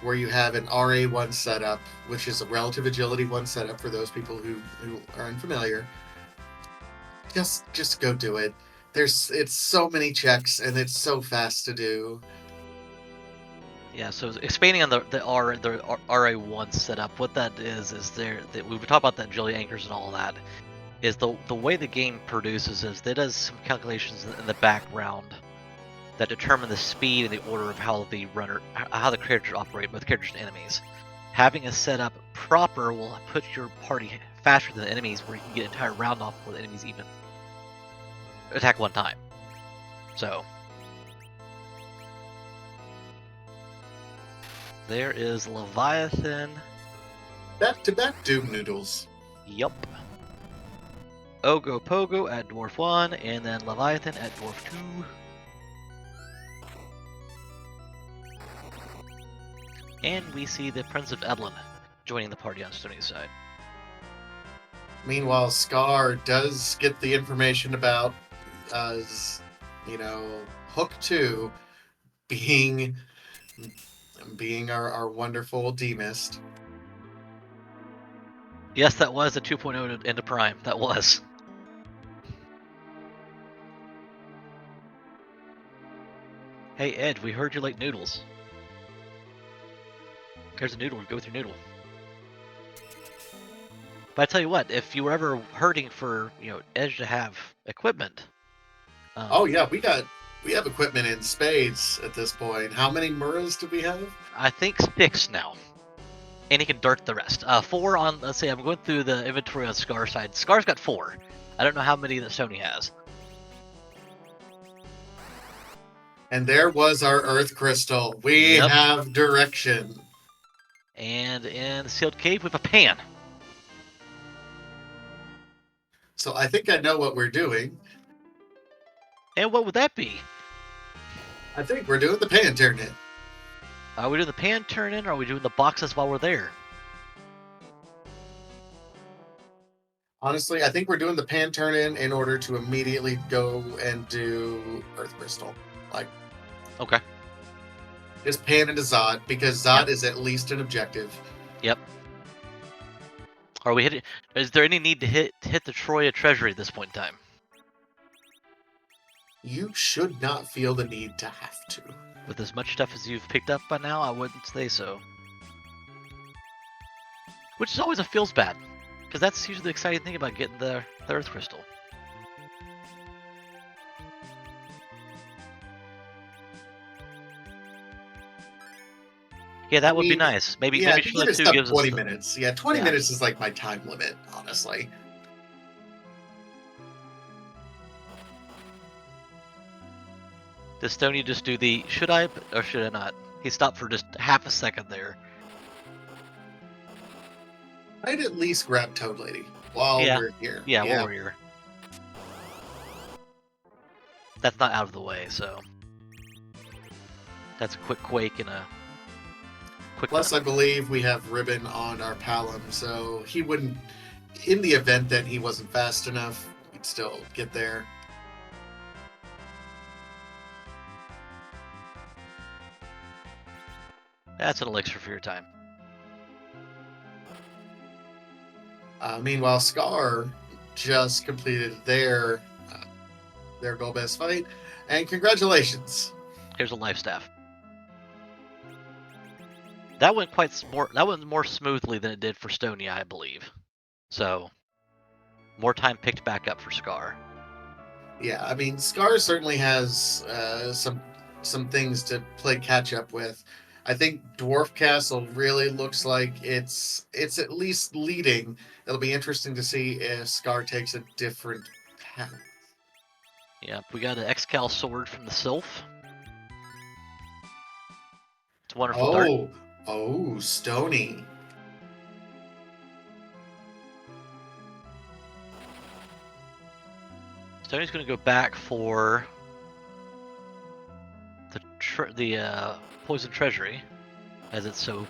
Speaker 1: where you have an RA1 setup, which is a relative agility 1 setup for those people who are unfamiliar, just go do it. It's so many checks and it's so fast to do.
Speaker 2: Yeah, so expanding on the RA1 setup, what that is we talk about that agility anchors and all that. Is the way the game produces is it does some calculations in the background that determine the speed and the order of how the characters operate, both characters and enemies. Having a setup proper will put your party faster than the enemies, where you can get an entire round off before the enemies even attack one time. So there is Leviathan.
Speaker 1: Back-to-back Doom Noodles.
Speaker 2: Yup. Ogo Pogo at Dwarf 1, and then Leviathan at Dwarf 2. And we see the Prince of Eblin joining the party on Stony's side.
Speaker 1: Meanwhile, Scar does get the information about, Hook 2 being our wonderful D-Mist.
Speaker 2: Yes, that was a 2.0 into Prime. That was. Hey, Ed, we heard you like noodles. Here's a noodle. Go with your noodle. But I tell you what, if you were ever hurting for, Edge to have equipment.
Speaker 1: Oh yeah, we have equipment in spades at this point. How many Muras do we have?
Speaker 2: I think 6 now. And he can dart the rest. 4 on, let's say, I'm going through the inventory on Scar's side. Scar's got 4. I don't know how many that Sony has.
Speaker 1: And there was our Earth Crystal. We
Speaker 2: Yep.
Speaker 1: have direction.
Speaker 2: And in the Sealed Cave, we have a pan.
Speaker 1: So I think I know what we're doing.
Speaker 2: And what would that be?
Speaker 1: I think we're doing the pan turn in.
Speaker 2: Are we doing the pan turn in, or are we doing the boxes while we're there?
Speaker 1: Honestly, I think we're doing the pan turn in order to immediately go and do Earth Crystal.
Speaker 2: Okay.
Speaker 1: Just pan into Zod, because Zod
Speaker 2: Yep.
Speaker 1: is at least an objective.
Speaker 2: Yep. Are we hitting? Is there any need to hit the Troya Treasury at this point in time?
Speaker 1: You should not feel the need to have to.
Speaker 2: With as much stuff as you've picked up by now, I wouldn't say so. Which is always feels bad, because that's usually the exciting thing about getting the Earth Crystal. Yeah, that would be nice. Maybe Shula 2 gives
Speaker 1: 20
Speaker 2: us
Speaker 1: 20 minutes. Yeah, 20 minutes is like my time limit, honestly.
Speaker 2: Does Stony just do the should I or should I not? He stopped for just half a second there.
Speaker 1: I'd at least grab Toad Lady while we're here.
Speaker 2: Yeah, while we're here. That's not out of the way, so that's a quick quake and a quick.
Speaker 1: Plus, I believe we have Ribbon on our Palom, so he wouldn't. In the event that he wasn't fast enough, he'd still get there.
Speaker 2: That's an elixir for your time.
Speaker 1: Meanwhile, Scar just completed their goal best fight. And congratulations.
Speaker 2: Here's a life staff. That went that went more smoothly than it did for Stonia, I believe. So more time picked back up for Scar.
Speaker 1: Yeah, I mean, Scar certainly has some things to play catch up with. I think Dwarf Castle really looks like it's at least leading. It'll be interesting to see if Scar takes a different path.
Speaker 2: Yep, we got an Excal sword from the Sylph. It's a wonderful dart.
Speaker 1: Oh, Stony.
Speaker 2: Stony's going to go back for the Poison Treasury, as it's so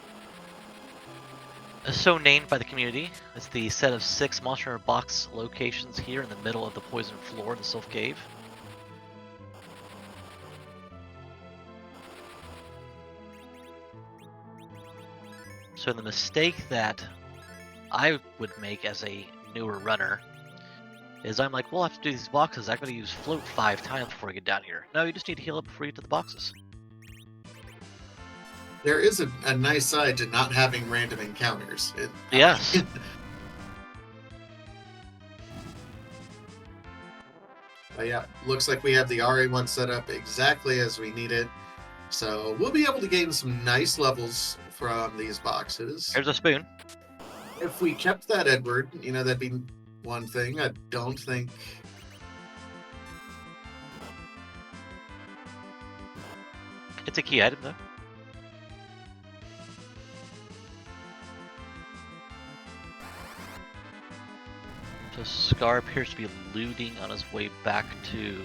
Speaker 2: named by the community. It's the set of 6 Monster Box locations here in the middle of the Poison Floor in the Sylph Cave. So the mistake that I would make as a newer runner is I'm like, well, I have to do these boxes. I'm going to use float 5 times before I get down here. No, you just need to heal up before you get to the boxes.
Speaker 1: There is a nice side to not having random encounters.
Speaker 2: Yes.
Speaker 1: But yeah, looks like we have the RA1 set up exactly as we need it. So we'll be able to gain some nice levels from these boxes.
Speaker 2: Here's a spoon.
Speaker 1: If we kept that Edward, that'd be one thing. I don't think...
Speaker 2: It's a key item, though. So Scar appears to be looting on his way back to...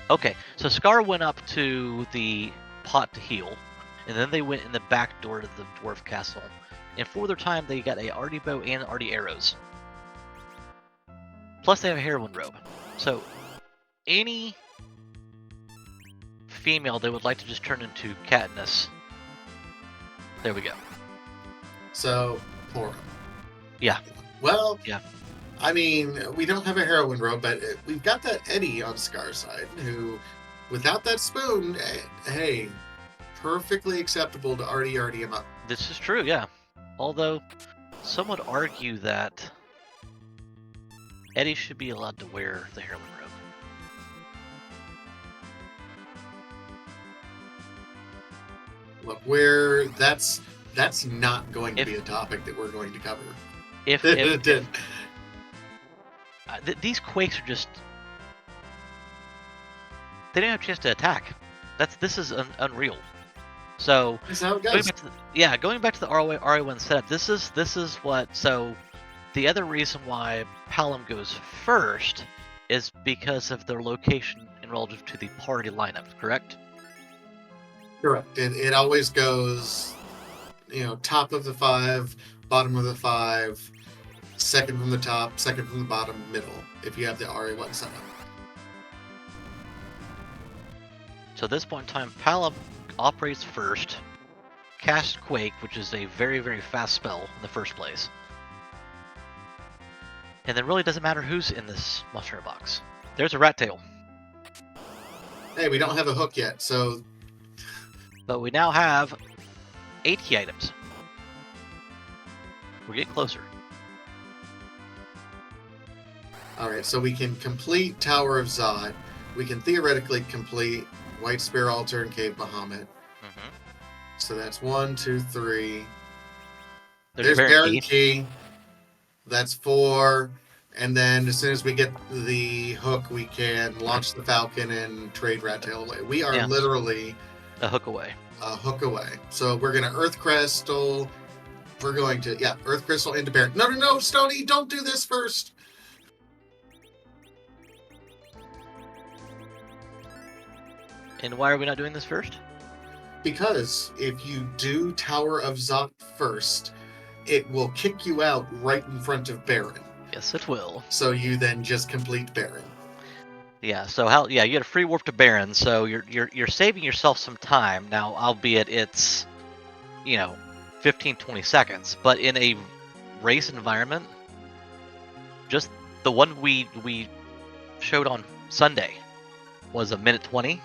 Speaker 2: Okay, so Scar went up to the pot to heal, and then they went in the back door to the Dwarf Castle. And for their time, they got a Artie bow and Artie arrows. Plus, they have a heroine robe. So, any female they would like to just turn into Katniss, there we go.
Speaker 1: So, poor.
Speaker 2: Yeah.
Speaker 1: Well,
Speaker 2: yeah.
Speaker 1: I mean, we don't have a heroine robe, but we've got that Eddie on Scar's side, who, without that spoon, hey, perfectly acceptable to Artie him up.
Speaker 2: This is true, yeah. Although, some would argue that Eddie should be allowed to wear the heroine robe.
Speaker 1: Look, that's not going to be a topic that we're going to cover.
Speaker 2: If these quakes are just... They don't have a chance to attack. This is unreal. So
Speaker 1: that's how it goes.
Speaker 2: Going back to the RA1 setup, this is what... So the other reason why Palom goes first is because of their location in relative to the party lineup, correct?
Speaker 1: Correct. It always goes, top of the 5, bottom of the 5, second from the top, second from the bottom, middle, if you have the RA1 setup.
Speaker 2: So at this point in time, Palom operates first, casts Quake, which is a very, very fast spell in the first place. And then really doesn't matter who's in this monster box. There's a rat tail.
Speaker 1: Hey, we don't have a hook yet, so...
Speaker 2: But we now have 8 key items. We're getting closer.
Speaker 1: Alright, so we can complete Tower of Zod. We can theoretically complete White Spear Altar and Cave Bahamut.
Speaker 2: Mm-hmm.
Speaker 1: So that's 1, 2, 3.
Speaker 2: There's
Speaker 1: Baron Key. That's 4. And then as soon as we get the hook, we can launch the Falcon and trade Rat Tail away. We are literally...
Speaker 2: a hook away.
Speaker 1: A hook away. So we're going to Earth Crystal. We're going to... Yeah, Earth Crystal into Baron. No, Stony, don't do this first.
Speaker 2: And why are we not doing this first?
Speaker 1: Because if you do Tower of Zot first, it will kick you out right in front of Baron.
Speaker 2: Yes, it will.
Speaker 1: So you then just complete Baron.
Speaker 2: Yeah. So you get a free warp to Baron, so you're saving yourself some time now, albeit it's 15-20 seconds, but in a race environment, just the one we showed on Sunday, was a minute 20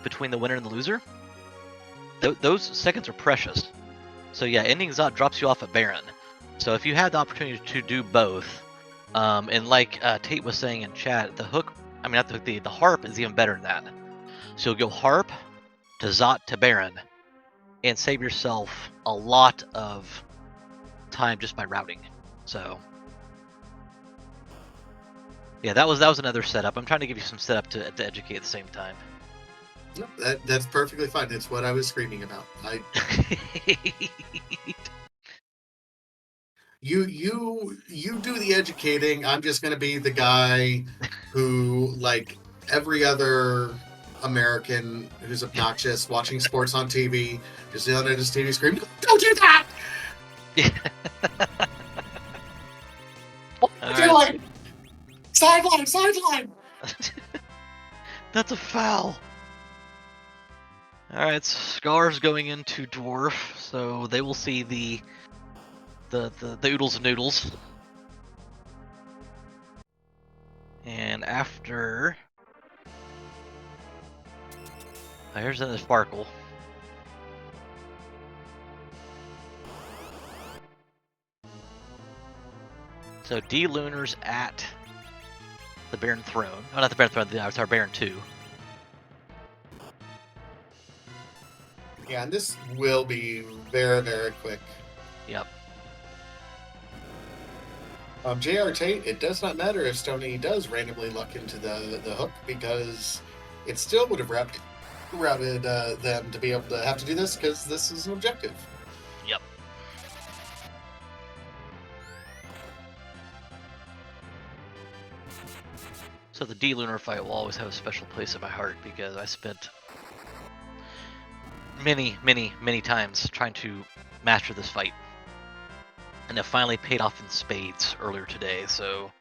Speaker 2: between the winner and the loser. Those seconds are precious. So yeah, ending Zot drops you off at Baron. So if you had the opportunity to do both, and like Tate was saying in chat, the hook, I mean not the hook, the harp is even better than that. So you'll go harp to Zot to Baron, and save yourself a lot of time just by routing. So yeah, that was another setup. I'm trying to give you some setup to educate at the same time.
Speaker 1: No, that's perfectly fine. It's what I was screaming about. You do the educating. I'm just gonna be the guy who, like every other American who's obnoxious, watching sports on TV, just yelling at his TV screen, "Don't do that! What
Speaker 2: All
Speaker 1: are you
Speaker 2: right.
Speaker 1: doing? Sideline, sideline!"
Speaker 2: That's a foul. All right, Scar's going into Dwarf, so they will see the oodles and noodles. And after, here's another Sparkle. So D Lunar's at the Baron Throne. Oh, not the Baron Throne. It's our Baron 2.
Speaker 1: Yeah, and this will be very, very quick.
Speaker 2: Yep.
Speaker 1: J.R. Tate, it does not matter if Stoney does randomly luck into the hook, because it still would have routed them to be able to have to do this, because this is an objective.
Speaker 2: Yep. So the D Lunar fight will always have a special place in my heart because I spent many, many, many times trying to master this fight. And it finally paid off in spades earlier today, so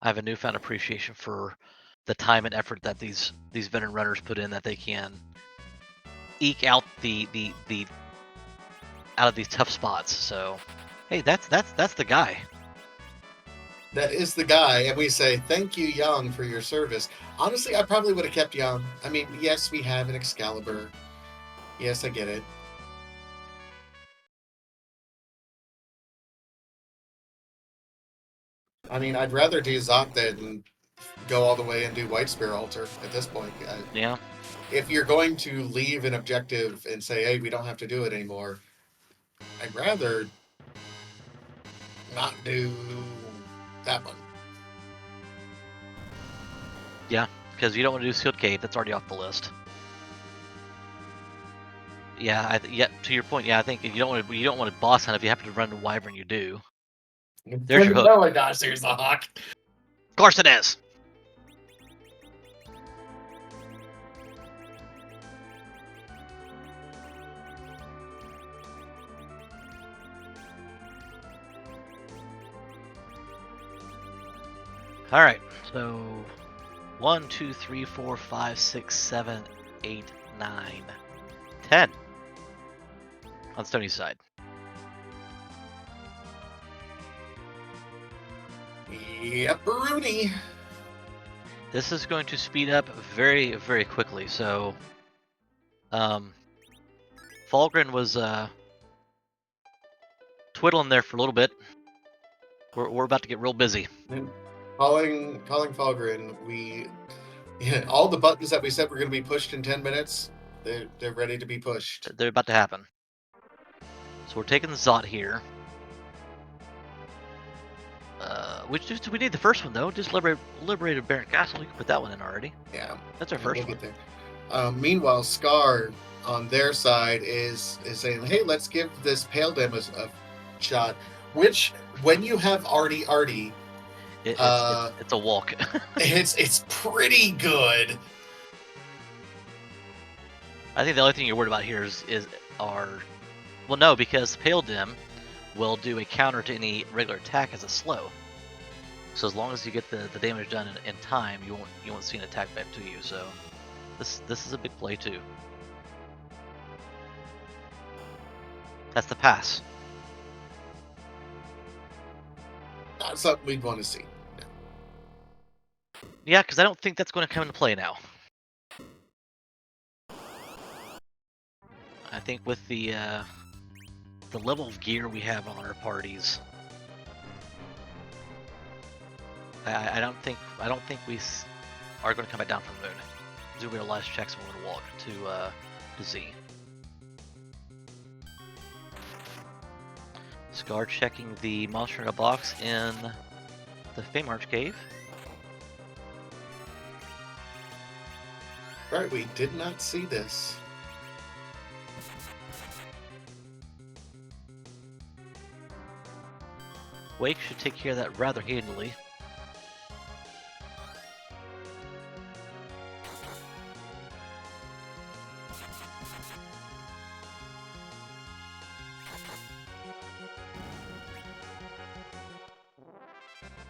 Speaker 2: I have a newfound appreciation for the time and effort that these veteran runners put in, that they can eke out the out of these tough spots. So hey, that's the guy.
Speaker 1: That is the guy, and we say, "Thank you, Yang, for your service." Honestly, I probably would have kept Yang. I mean, yes, we have an Excalibur. Yes, I get it. I mean, I'd rather do Zot than go all the way and do White Spear Altar at this point.
Speaker 2: Yeah.
Speaker 1: If you're going to leave an objective and say, "Hey, we don't have to do it anymore," I'd rather not do that one.
Speaker 2: Yeah, because you don't want to do Sealed Cave. That's already off the list. Yeah, yeah. To your point, yeah, I think you don't want to boss hunt if you happen to run to Wyvern. You do. There's your hook.
Speaker 1: Oh my gosh, there's the hawk.
Speaker 2: Of course it is. All right, so 1, 2, 3, 4, 5, 6, 7, 8, 9, 10 on Stoney's side.
Speaker 1: Yep, Rooney.
Speaker 2: This is going to speed up very, very quickly. So, Falgren was twiddling there for a little bit. We're about to get real busy.
Speaker 1: Calling Falgren, all the buttons that we said were going to be pushed in 10 minutes, they're ready to be pushed.
Speaker 2: They're about to happen. So we're taking the Zot here. Do we need the first one though? Just liberated Baron Castle. You can put that one in already.
Speaker 1: Yeah,
Speaker 2: That's our first one.
Speaker 1: Meanwhile, Scar on their side is saying, "Hey, let's give this Pale Dim a shot." Which, when you have Artie,
Speaker 2: It's a walk.
Speaker 1: it's pretty good.
Speaker 2: I think the only thing you're worried about here is well, no, because Pale Dim will do a counter to any regular attack as a slow. So as long as you get the damage done in time, you won't see an attack back to you. So this is a big play too. That's the pass.
Speaker 1: Not something we'd want to see.
Speaker 2: Yeah, because I don't think that's going to come into play now. think with the level of gear we have on our parties, I don't think we are going to come back down from the moon. Do our last checks when we walk to Z. Scar checking the monster in a box in the Fame Arch Cave.
Speaker 1: Right, we did not see this.
Speaker 2: Wake should take care of that rather handily.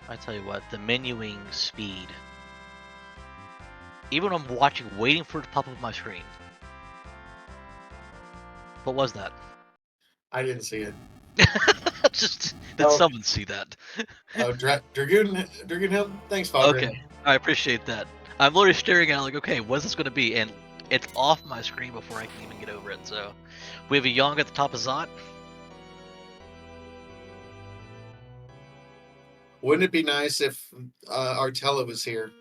Speaker 2: I tell you what, the menuing speed. Even when I'm watching, waiting for it to pop up on my screen. What was that?
Speaker 1: I didn't see it.
Speaker 2: Just did
Speaker 1: Oh,
Speaker 2: someone see that?
Speaker 1: oh, Dragoon Hill. Thanks,
Speaker 2: Okay,
Speaker 1: Fogren.
Speaker 2: I appreciate that. I'm literally staring at it like, okay, what's this going to be? And it's off my screen before I can even get over it. So we have a Yong at the top of Zot.
Speaker 1: Wouldn't it be nice if Artella was here?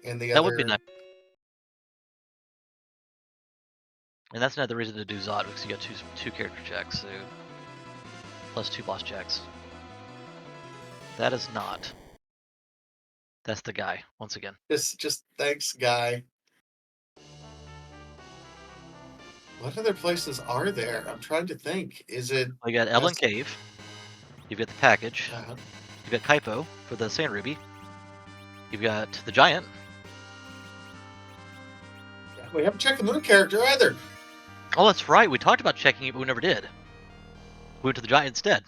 Speaker 1: And the
Speaker 2: That would be
Speaker 1: other,
Speaker 2: nice. And that's another reason to do Zot, because you got two character checks, so plus 2 boss checks. That is not. That's the guy once again.
Speaker 1: just thanks, guy. What other places are there? I'm trying to think. Is it
Speaker 2: We got Evelyn
Speaker 1: just
Speaker 2: Cave. You've got the package.
Speaker 1: uh,
Speaker 2: You've got Kaipo for the Sand Ruby. You've got the Giant.
Speaker 1: we haven't checked the moon character either?
Speaker 2: Oh, that's right. We talked about checking it, but we never did. We went to the Giant instead.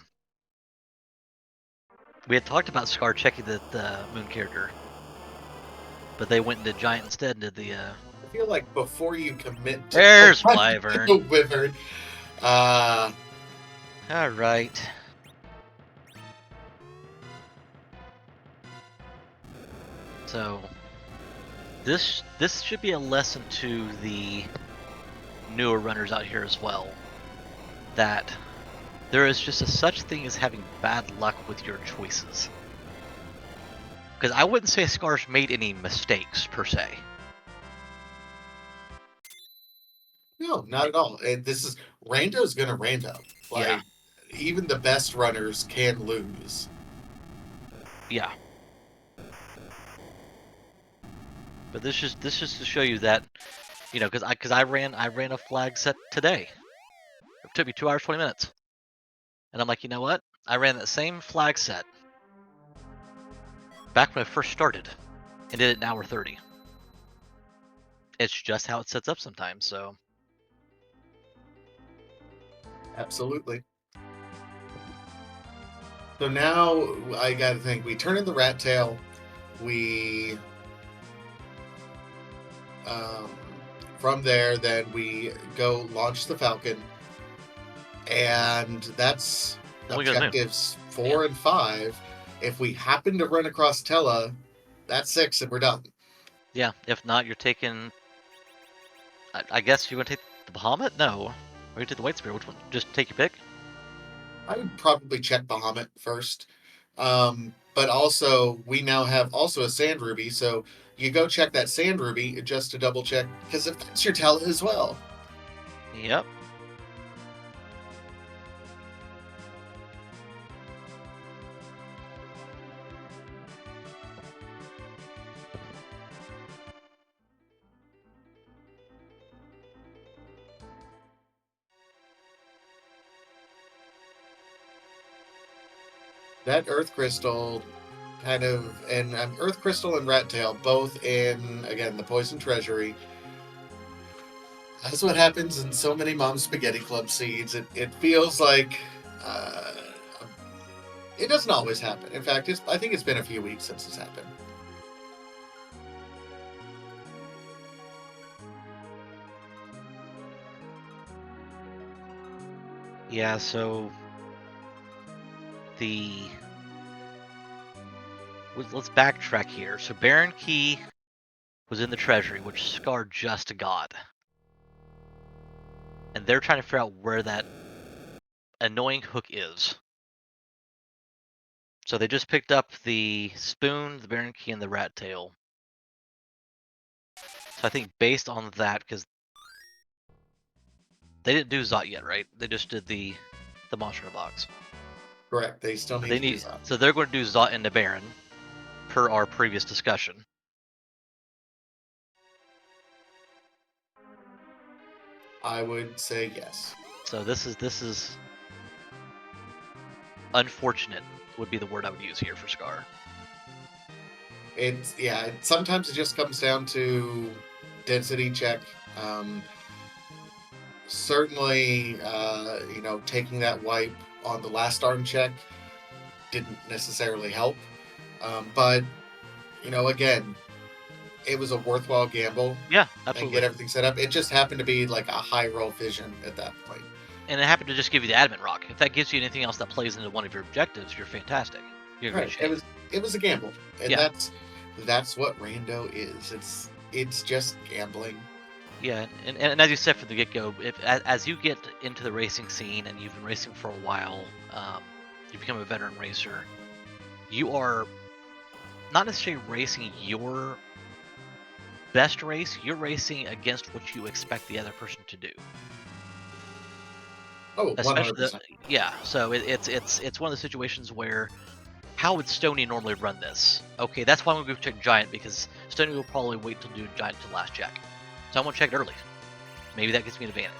Speaker 2: We had talked about Scar checking the moon character, but they went into Giant instead and did the.
Speaker 1: I feel like before you commit to
Speaker 2: There's
Speaker 1: oh,
Speaker 2: Wyvern.
Speaker 1: to Wyvern,
Speaker 2: All right. So this should be a lesson to the newer runners out here as well, that there is just a such thing as having bad luck with your choices. Because I wouldn't say Scar's made any mistakes per se.
Speaker 1: no, not at all. And this is Rando's gonna rando. Like
Speaker 2: Yeah.
Speaker 1: even the best runners can lose.
Speaker 2: Yeah. But this is to show you that, you know, because I ran a flag set today. It took me 2 hours 20 minutes, and I'm like, you know what? I ran that same flag set back when I first started, and did it in an hour 30. It's just how it sets up sometimes. So
Speaker 1: Absolutely. So now I gotta think. We turn in the rat tail. We um, from there, then we go launch the Falcon, and that's
Speaker 2: then we go to the moon.
Speaker 1: objectives
Speaker 2: Yeah.
Speaker 1: 4 and 5. If we happen to run across Tella, that's 6, and we're done.
Speaker 2: Yeah. If not, you're taking. I guess you're gonna take the Bahamut. No. Or you take the White Spear. Which one? Just take your pick.
Speaker 1: I would probably check Bahamut first. But also, we now have also a Sand Ruby, so you go check that Sand Ruby just to double check, because if that's your Tella as well.
Speaker 2: Yep.
Speaker 1: That Earth Crystal kind of, and Earth Crystal and Rat Tail both in, again, the Poison Treasury. That's what happens in so many Mom Spaghetti Club seeds. It feels like uh, it doesn't always happen. In fact, I think it's been a few weeks since it's happened.
Speaker 2: Yeah. So the let's backtrack here. So Baron Key was in the treasury, which Scar just got. and they're trying to figure out where that annoying hook is. So they just picked up the spoon, the Baron Key, and the rat tail. So I think based on that, because they didn't do Zot yet, right? They just did the monster in a box.
Speaker 1: Correct. They still
Speaker 2: So
Speaker 1: need
Speaker 2: they
Speaker 1: to do
Speaker 2: need,
Speaker 1: that.
Speaker 2: so they're going to do Zot and the Baron, per our previous discussion.
Speaker 1: I would say yes.
Speaker 2: So this is unfortunate would be the word I would use here for Scar.
Speaker 1: It's yeah. Sometimes it just comes down to density check. Um, Certainly, taking that wipe on the last arm check didn't necessarily help. But again, it was a worthwhile gamble
Speaker 2: Yeah,
Speaker 1: and get
Speaker 2: absolutely.
Speaker 1: everything set up. It just happened to be like a high roll fission at that point.
Speaker 2: And it happened to just give you the adamant rock. If that gives you anything else that plays into one of your objectives, you're fantastic. You're in great
Speaker 1: Right. It
Speaker 2: shape.
Speaker 1: was it was a gamble, and
Speaker 2: Yeah,
Speaker 1: that's what rando is. It's just gambling.
Speaker 2: yeah, and as you said from the get go, if as you get into the racing scene and you've been racing for a while, you become a veteran racer. You are not necessarily racing your best race. You're racing against what you expect the other person to do.
Speaker 1: Oh,
Speaker 2: Especially the
Speaker 1: 100%.
Speaker 2: yeah. So it's one of the situations where how would Stony normally run this? Okay, that's why I'm gonna go check Giant because Stony will probably wait till do Giant till last check. So I'm gonna check it early. Maybe that gives me an advantage.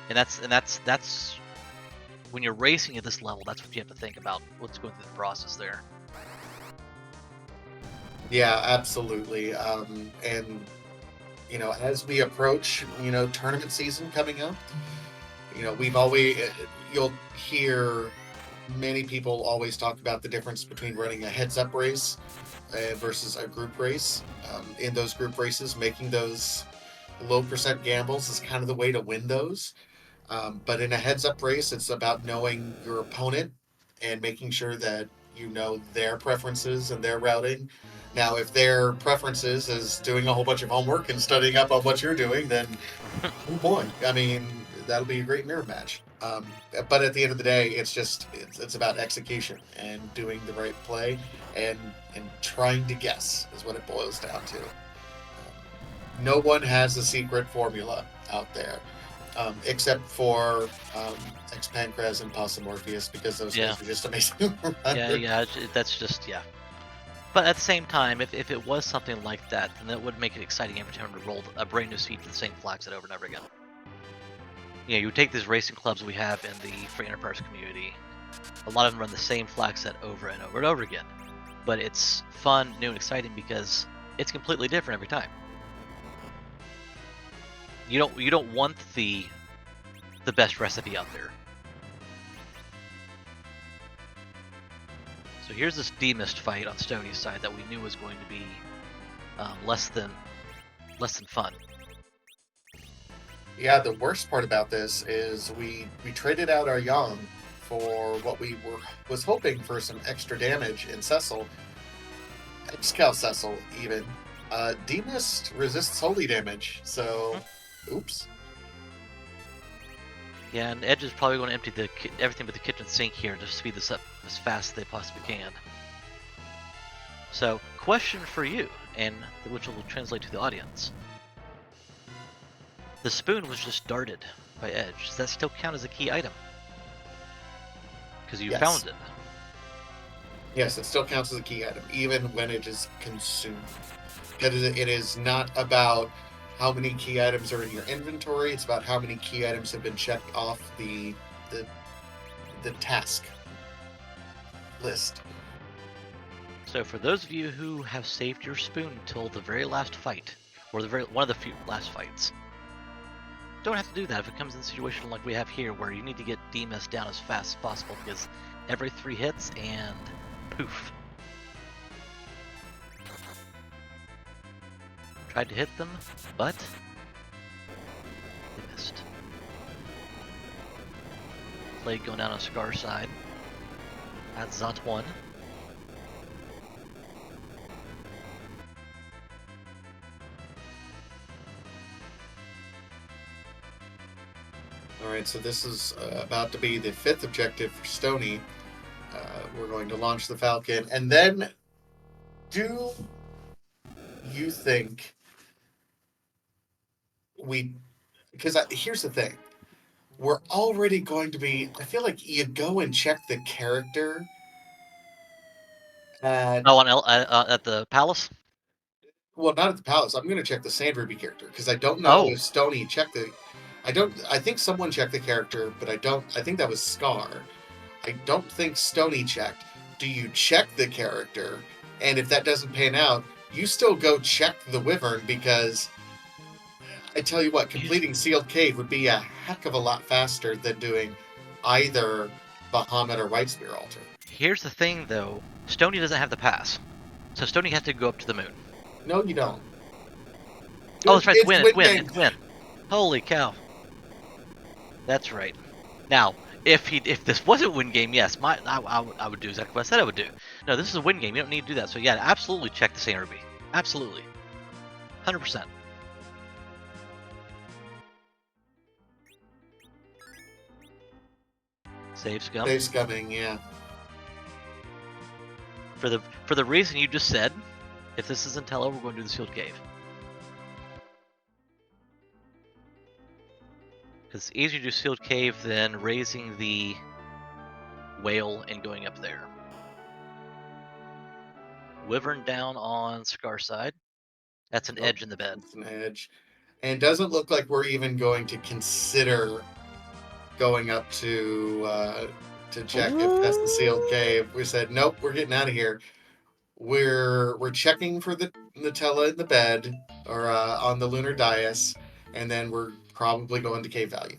Speaker 2: And that's when you're racing at this level, that's what you have to think about. What's going through the process there.
Speaker 1: Yeah, absolutely. And as we approach, tournament season coming up, we've always you'll hear many people always talk about the difference between running a heads-up race versus a group race. In those group races, making those low percent gambles is kind of the way to win those. But in a heads-up race, it's about knowing your opponent and making sure that you know their preferences and their routing. Now, if their preferences is doing a whole bunch of homework and studying up on what you're doing, then oh boy, I mean that'll be a great mirror match. But at the end of the day, it's about execution and doing the right play and trying to guess is what it boils down to. No one has a secret formula out there, except for Ex Pancras and Possum Morpheus, because those
Speaker 2: Yeah,
Speaker 1: guys are just amazing
Speaker 2: yeah,
Speaker 1: runners.
Speaker 2: yeah. That's just yeah. But at the same time, if it was something like that, then that would make it exciting every time to roll a brand new seat for the same flag set over and over again. You know, you take these racing clubs we have in the free enterprise community. A lot of them run the same flag set over and over and over again. But it's fun, new, and exciting because it's completely different every time. You don't want the best recipe out there. So here's this demist fight on Stony's side that we knew was going to be less than fun.
Speaker 1: Yeah, the worst part about this is we traded out our Yang for what we were was hoping for some extra damage in Cecil, Excal Cecil even. Demist resists holy damage, so
Speaker 2: Mhm.
Speaker 1: oops.
Speaker 2: Yeah, and Edge is probably going to empty everything but the kitchen sink here to speed this up as fast as they possibly can. So, question for you, and which will translate to the audience. The spoon was just darted by Edge. Does that still count as a key item? Because you
Speaker 1: Yes.
Speaker 2: found it.
Speaker 1: Yes, it still counts as a key item, even when it is consumed. It is not about how many key items are in your inventory. It's about how many key items have been checked off the the task list.
Speaker 2: So for those of you who have saved your spoon until the very last fight, or one of the few last fights, don't have to do that if it comes in a situation like we have here where you need to get Demas down as fast as possible because every 3 hits and poof. Tried to hit them, but they missed. Plague going down on Scar's side. That's Zot 1.
Speaker 1: All right, so this is about to be the fifth objective for Stony. We're going to launch the Falcon, and then do you think we? Because here's the thing: we're already going to be. I feel like you go and check the character at.
Speaker 2: Oh, at the palace.
Speaker 1: Well, not at the palace. I'm going to check the Sand Ruby character because I don't know
Speaker 2: Oh,
Speaker 1: if Stony checked the. I don't. I think someone checked the character, but I don't. I think that was Scar. I don't think Stony checked. Do you check the character? And if that doesn't pan out, you still go check the Wyvern because I tell you what,
Speaker 2: here's
Speaker 1: completing Sealed Cave would be a heck of a lot faster than doing either Bahamut or White Spear Altar.
Speaker 2: here's the thing though. Stony doesn't have the pass, so Stony has to go up to the moon.
Speaker 1: No, you don't.
Speaker 2: Oh, that's right. It's
Speaker 1: It's
Speaker 2: Win. It's
Speaker 1: Win
Speaker 2: Win.
Speaker 1: Game.
Speaker 2: It's Win. Holy cow. That's right. Now, if this wasn't win game, yes, I would do exactly what I said I would do. No, this is a win game. You don't need to do that. So yeah, absolutely check the Saint Ruby. Absolutely, 100%. Save scum.
Speaker 1: Save scumming, yeah.
Speaker 2: For the reason you just said, if this is Intella, we're going to do the sealed cave. Because it's easier to do sealed cave than raising the whale and going up there. Wyvern down on Scar side. That's an edge in the bed.
Speaker 1: It's an edge. And it doesn't look like we're even going to consider going up to check if that's the sealed cave. We said nope, we're getting out of here. We're checking for the Nutella in the bed or on the lunar dais, and then we're probably going to cave value.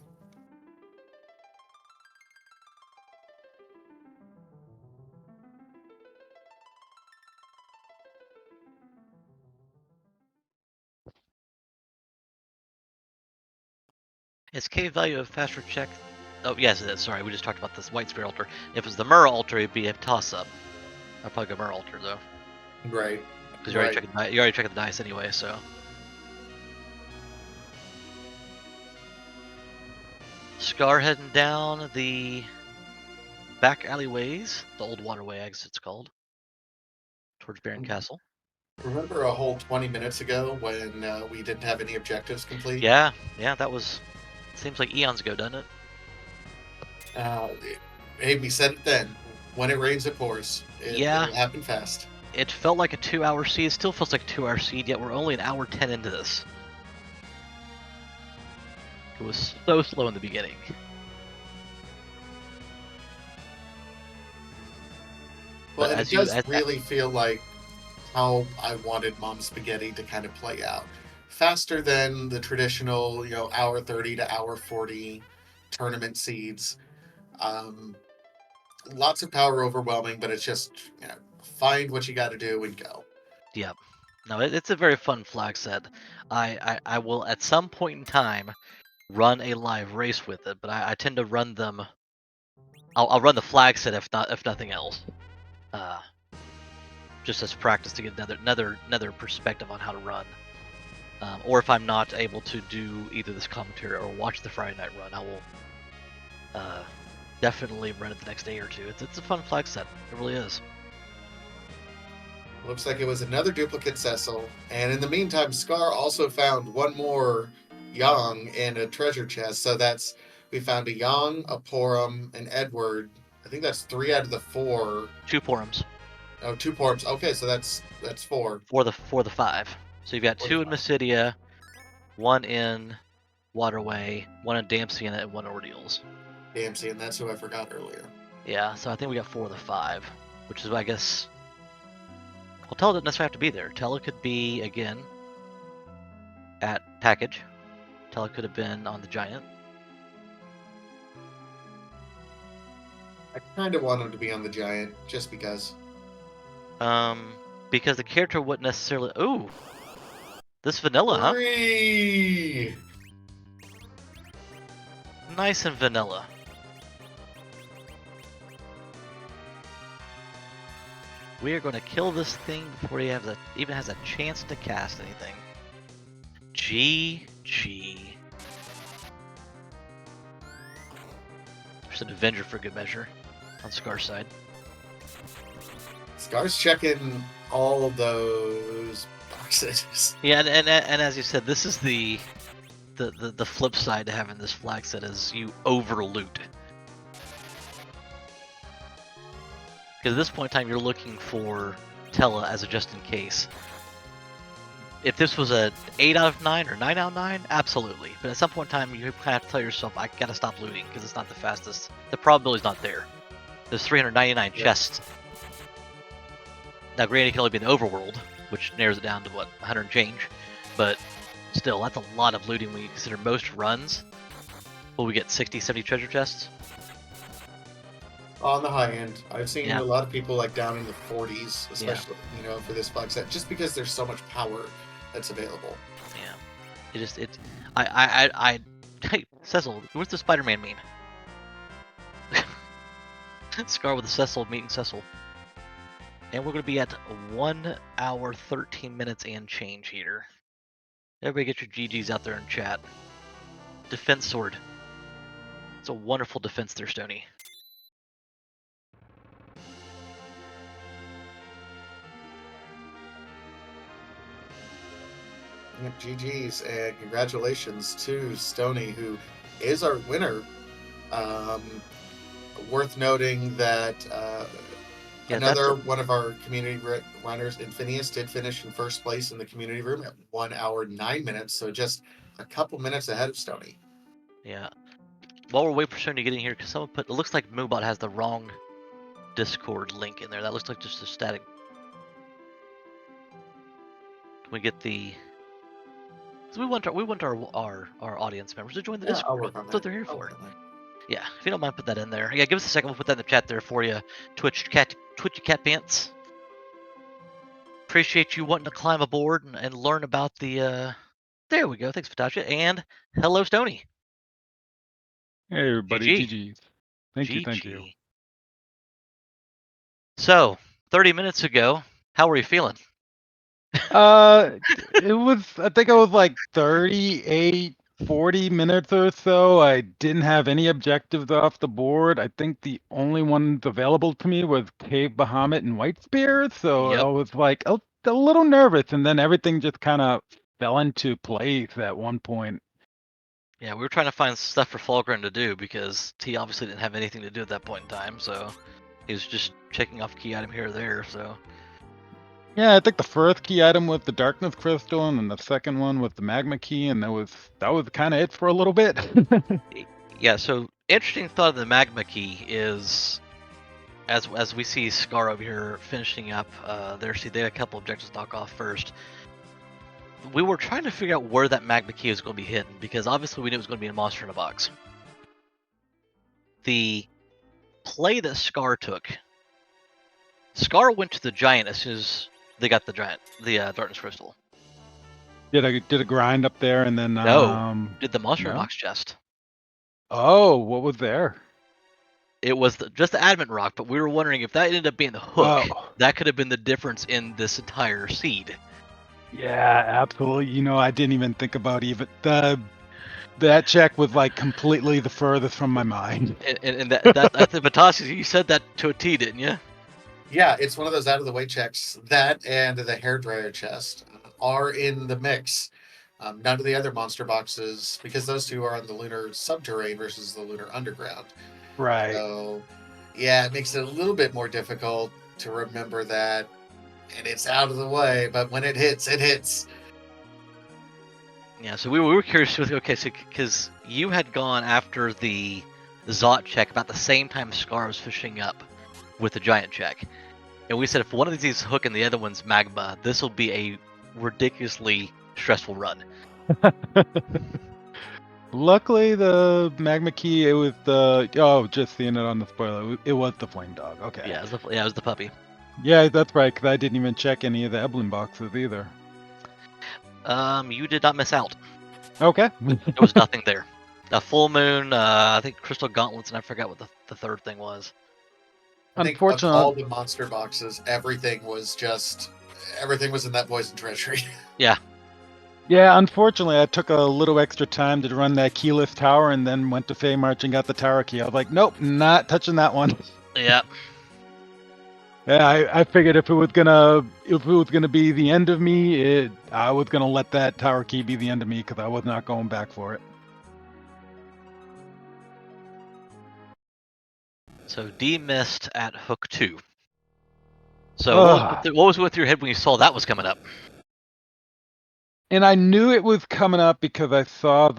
Speaker 2: Is cave value a faster check? Oh, yes, it is. Sorry, we just talked about this White Spear altar. If it was the Myrrh altar, it'd be a toss-up. I'd probably go Myrrh altar, though.
Speaker 1: Right.
Speaker 2: Because you're already checking the dice anyway, so. Scar heading down the back alleyways, the old waterway, I guess it's called, towards Baron Castle.
Speaker 1: Remember a whole 20 minutes ago when we didn't have any objectives complete?
Speaker 2: Yeah, that was. Seems like eons ago, doesn't it?
Speaker 1: Uh, hey, we said it then. When it rains, it pours.
Speaker 2: Yeah.
Speaker 1: It'll happen fast.
Speaker 2: It felt like a 2-hour seed. It still feels like a 2-hour seed, yet we're only an hour 10 into this. It was so slow in the beginning.
Speaker 1: Well, and it does really feel like how I wanted Mom Spaghetti to kind of play out. Faster than the traditional, hour 30 to hour 40 tournament seeds. Lots of power overwhelming, but it's just, find what you got to do and go.
Speaker 2: Yep. No, it's a very fun flag set. I will at some point in time run a live race with it, but I tend to run them. I'll run the flag set if nothing else. Just as practice to get another perspective on how to run. Or if I'm not able to do either this commentary or watch the Friday night run, I will definitely run it the next day or two. It's a fun flag set. It really is.
Speaker 1: Looks like it was another duplicate Cecil, and in the meantime, Scar also found one more Yang in a treasure chest. So we found a Yang, a Porum, an Edward. I think that's 3 out of the 4.
Speaker 2: 2 Porums.
Speaker 1: Oh, 2 Porums. Okay, so that's 4.
Speaker 2: For the 5. So you've got 2 in Mysidia, 1 in Waterway, 1 in Damsian, and 1 Ordeals.
Speaker 1: Damsian, that's who I forgot earlier.
Speaker 2: Yeah, so I think we got 4 of the 5, which is, I guess. Well, Tella doesn't necessarily have to be there. Tella could be, again, at Package. Tella could have been on the Giant.
Speaker 1: I kind of want him to be on the Giant, just because.
Speaker 2: Because the character wouldn't necessarily. Ooh, this vanilla,
Speaker 1: 3!
Speaker 2: huh? Nice and vanilla. We are going to kill this thing before he even has a chance to cast anything. GG. an Avenger for good measure on Scar's side.
Speaker 1: Scar's checking all of those boxes.
Speaker 2: Yeah, and as you said, this is the flip side to having this flag set is you over loot. Because at this point in time, you're looking for Tella as a just in case. If this was a 8 out of 9 or 9 out of 9, absolutely. But at some point in time, you kind of have to tell yourself, I gotta stop looting because it's not the fastest. The probability's not there. There's 399 chests. Now, granted, it can only be in the overworld, which narrows it down to what, 100 and change. But still, that's a lot of looting when you consider most runs. Will we get 60, 70 treasure chests?
Speaker 1: On the high end, I've seen
Speaker 2: Yeah.
Speaker 1: a lot of people like down in the 40s, especially for this flag set, just because there's so much power that's available.
Speaker 2: Yeah. Hey, Cecil, what's the Spider-Man meme? Scar with a Cecil meeting Cecil. And we're going to be at 1 hour, 13 minutes and change here. Everybody get your GGs out there in chat. Defense sword. It's a wonderful defense there, Stony.
Speaker 1: Yep, GG's, and congratulations to Stony, who is our winner. Worth noting that another one of our community runners, Infinius, did finish in first place in the community room at 1 hour 9 minutes, so just a couple minutes ahead of Stony.
Speaker 2: Yeah. While we're waiting for Stony to get in here, because someone put, it looks like Moobot has the wrong Discord link in there. That looks like just a static. Can we get the? So we want our audience members to join the
Speaker 1: Yeah,
Speaker 2: Discord.
Speaker 1: I'll work on that.
Speaker 2: That's what they're here for. Yeah, if you don't mind, put that in there. Yeah, give us a second. We'll put that in the chat there for you. Twitch cat pants. Appreciate you wanting to climb aboard and learn about the. There we go. Thanks, Patasha. And hello, Stony.
Speaker 3: Hey, everybody.
Speaker 2: GG.
Speaker 3: GG's. Thank you. Thank
Speaker 2: GG.
Speaker 3: you.
Speaker 2: So, 30 minutes ago, how were you feeling?
Speaker 3: It was, I think I was like 38, 40 minutes or so. I didn't have any objectives off the board. I think the only ones available to me was Cave Bahamut and White Spear. So
Speaker 2: Yep.
Speaker 3: I was like a little nervous, and then everything just kind of fell into place at one point.
Speaker 2: Yeah, we were trying to find stuff for Fulgrim to do because T obviously didn't have anything to do at that point in time, so he was just checking off key item here or there, so.
Speaker 3: Yeah, I think the first key item was the Darkness Crystal, and then the second one was the Magma Key, and that was kind of it for a little bit.
Speaker 2: Yeah, so interesting thought of the Magma Key is, as we see Scar over here finishing up, they had a couple objectives to knock off first. We were trying to figure out where that Magma Key was going to be hidden, because obviously we knew it was going to be a monster in a box. The play that Scar took, Scar went to the Giant as soon as they got the Darkness Crystal.
Speaker 3: Did a grind up there, and then
Speaker 2: did the monster
Speaker 3: no?
Speaker 2: box chest.
Speaker 3: Oh, what was there?
Speaker 2: It was just the Adamant Rock, but we were wondering if that ended up being the hook.
Speaker 3: Oh.
Speaker 2: That could have been the difference in this entire seed.
Speaker 3: Yeah, absolutely. I didn't even think about even that check was like completely the furthest from my mind.
Speaker 2: And that I think Batasi, you said that to a T, didn't you?
Speaker 1: Yeah, it's one of those out of the way checks. That and the hairdryer chest are in the mix. None of the other monster boxes, because those two are on the lunar subterrane versus the lunar underground.
Speaker 3: Right.
Speaker 1: So, yeah, it makes it a little bit more difficult to remember that, and it's out of the way. But when it hits, it hits.
Speaker 2: Yeah, so we were curious with because you had gone after the Zot check about the same time Scar was fishing up with the Giant check, and we said if one of these is Hook and the other one's Magma, this will be a ridiculously stressful run.
Speaker 3: Luckily, the Magma Key, it was just seeing it on the spoiler, it was the Flame Dog. Okay.
Speaker 2: Yeah, it was the puppy.
Speaker 3: Yeah, that's right, because I didn't even check any of the Eblin boxes either.
Speaker 2: You did not miss out.
Speaker 3: Okay.
Speaker 2: There was nothing there. A full moon, I think Crystal Gauntlets, and I forgot what the third thing was.
Speaker 1: I think of all the monster boxes, everything was in that poison treasury.
Speaker 2: Yeah.
Speaker 3: Yeah, unfortunately, I took a little extra time to run that keyless tower and then went to Fey March and got the tower key. I was like, nope, not touching that one.
Speaker 2: Yeah.
Speaker 3: Yeah, I figured if it was gonna be the end of me, I was gonna let that tower key be the end of me because I was not going back for it.
Speaker 2: So D missed at hook 2. So
Speaker 3: Ugh.
Speaker 2: what was with your head when you saw that was coming up?
Speaker 3: And I knew it was coming up because I saw it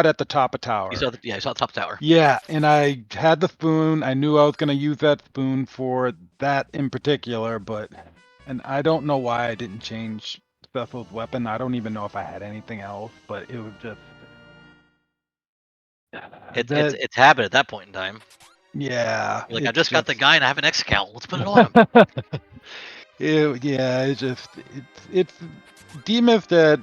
Speaker 3: at the top of tower.
Speaker 2: You saw the top tower.
Speaker 3: Yeah, and I had the spoon. I knew I was gonna use that spoon for that in particular, and I don't know why I didn't change Bethel's weapon. I don't even know if I had anything else, but it was just that.
Speaker 2: It's habit at that point in time.
Speaker 3: Yeah,
Speaker 2: You're like, I
Speaker 3: it's
Speaker 2: just got the
Speaker 3: just.
Speaker 2: guy and I have an X count. Let's put it on him.
Speaker 3: Yeah, it's demyth that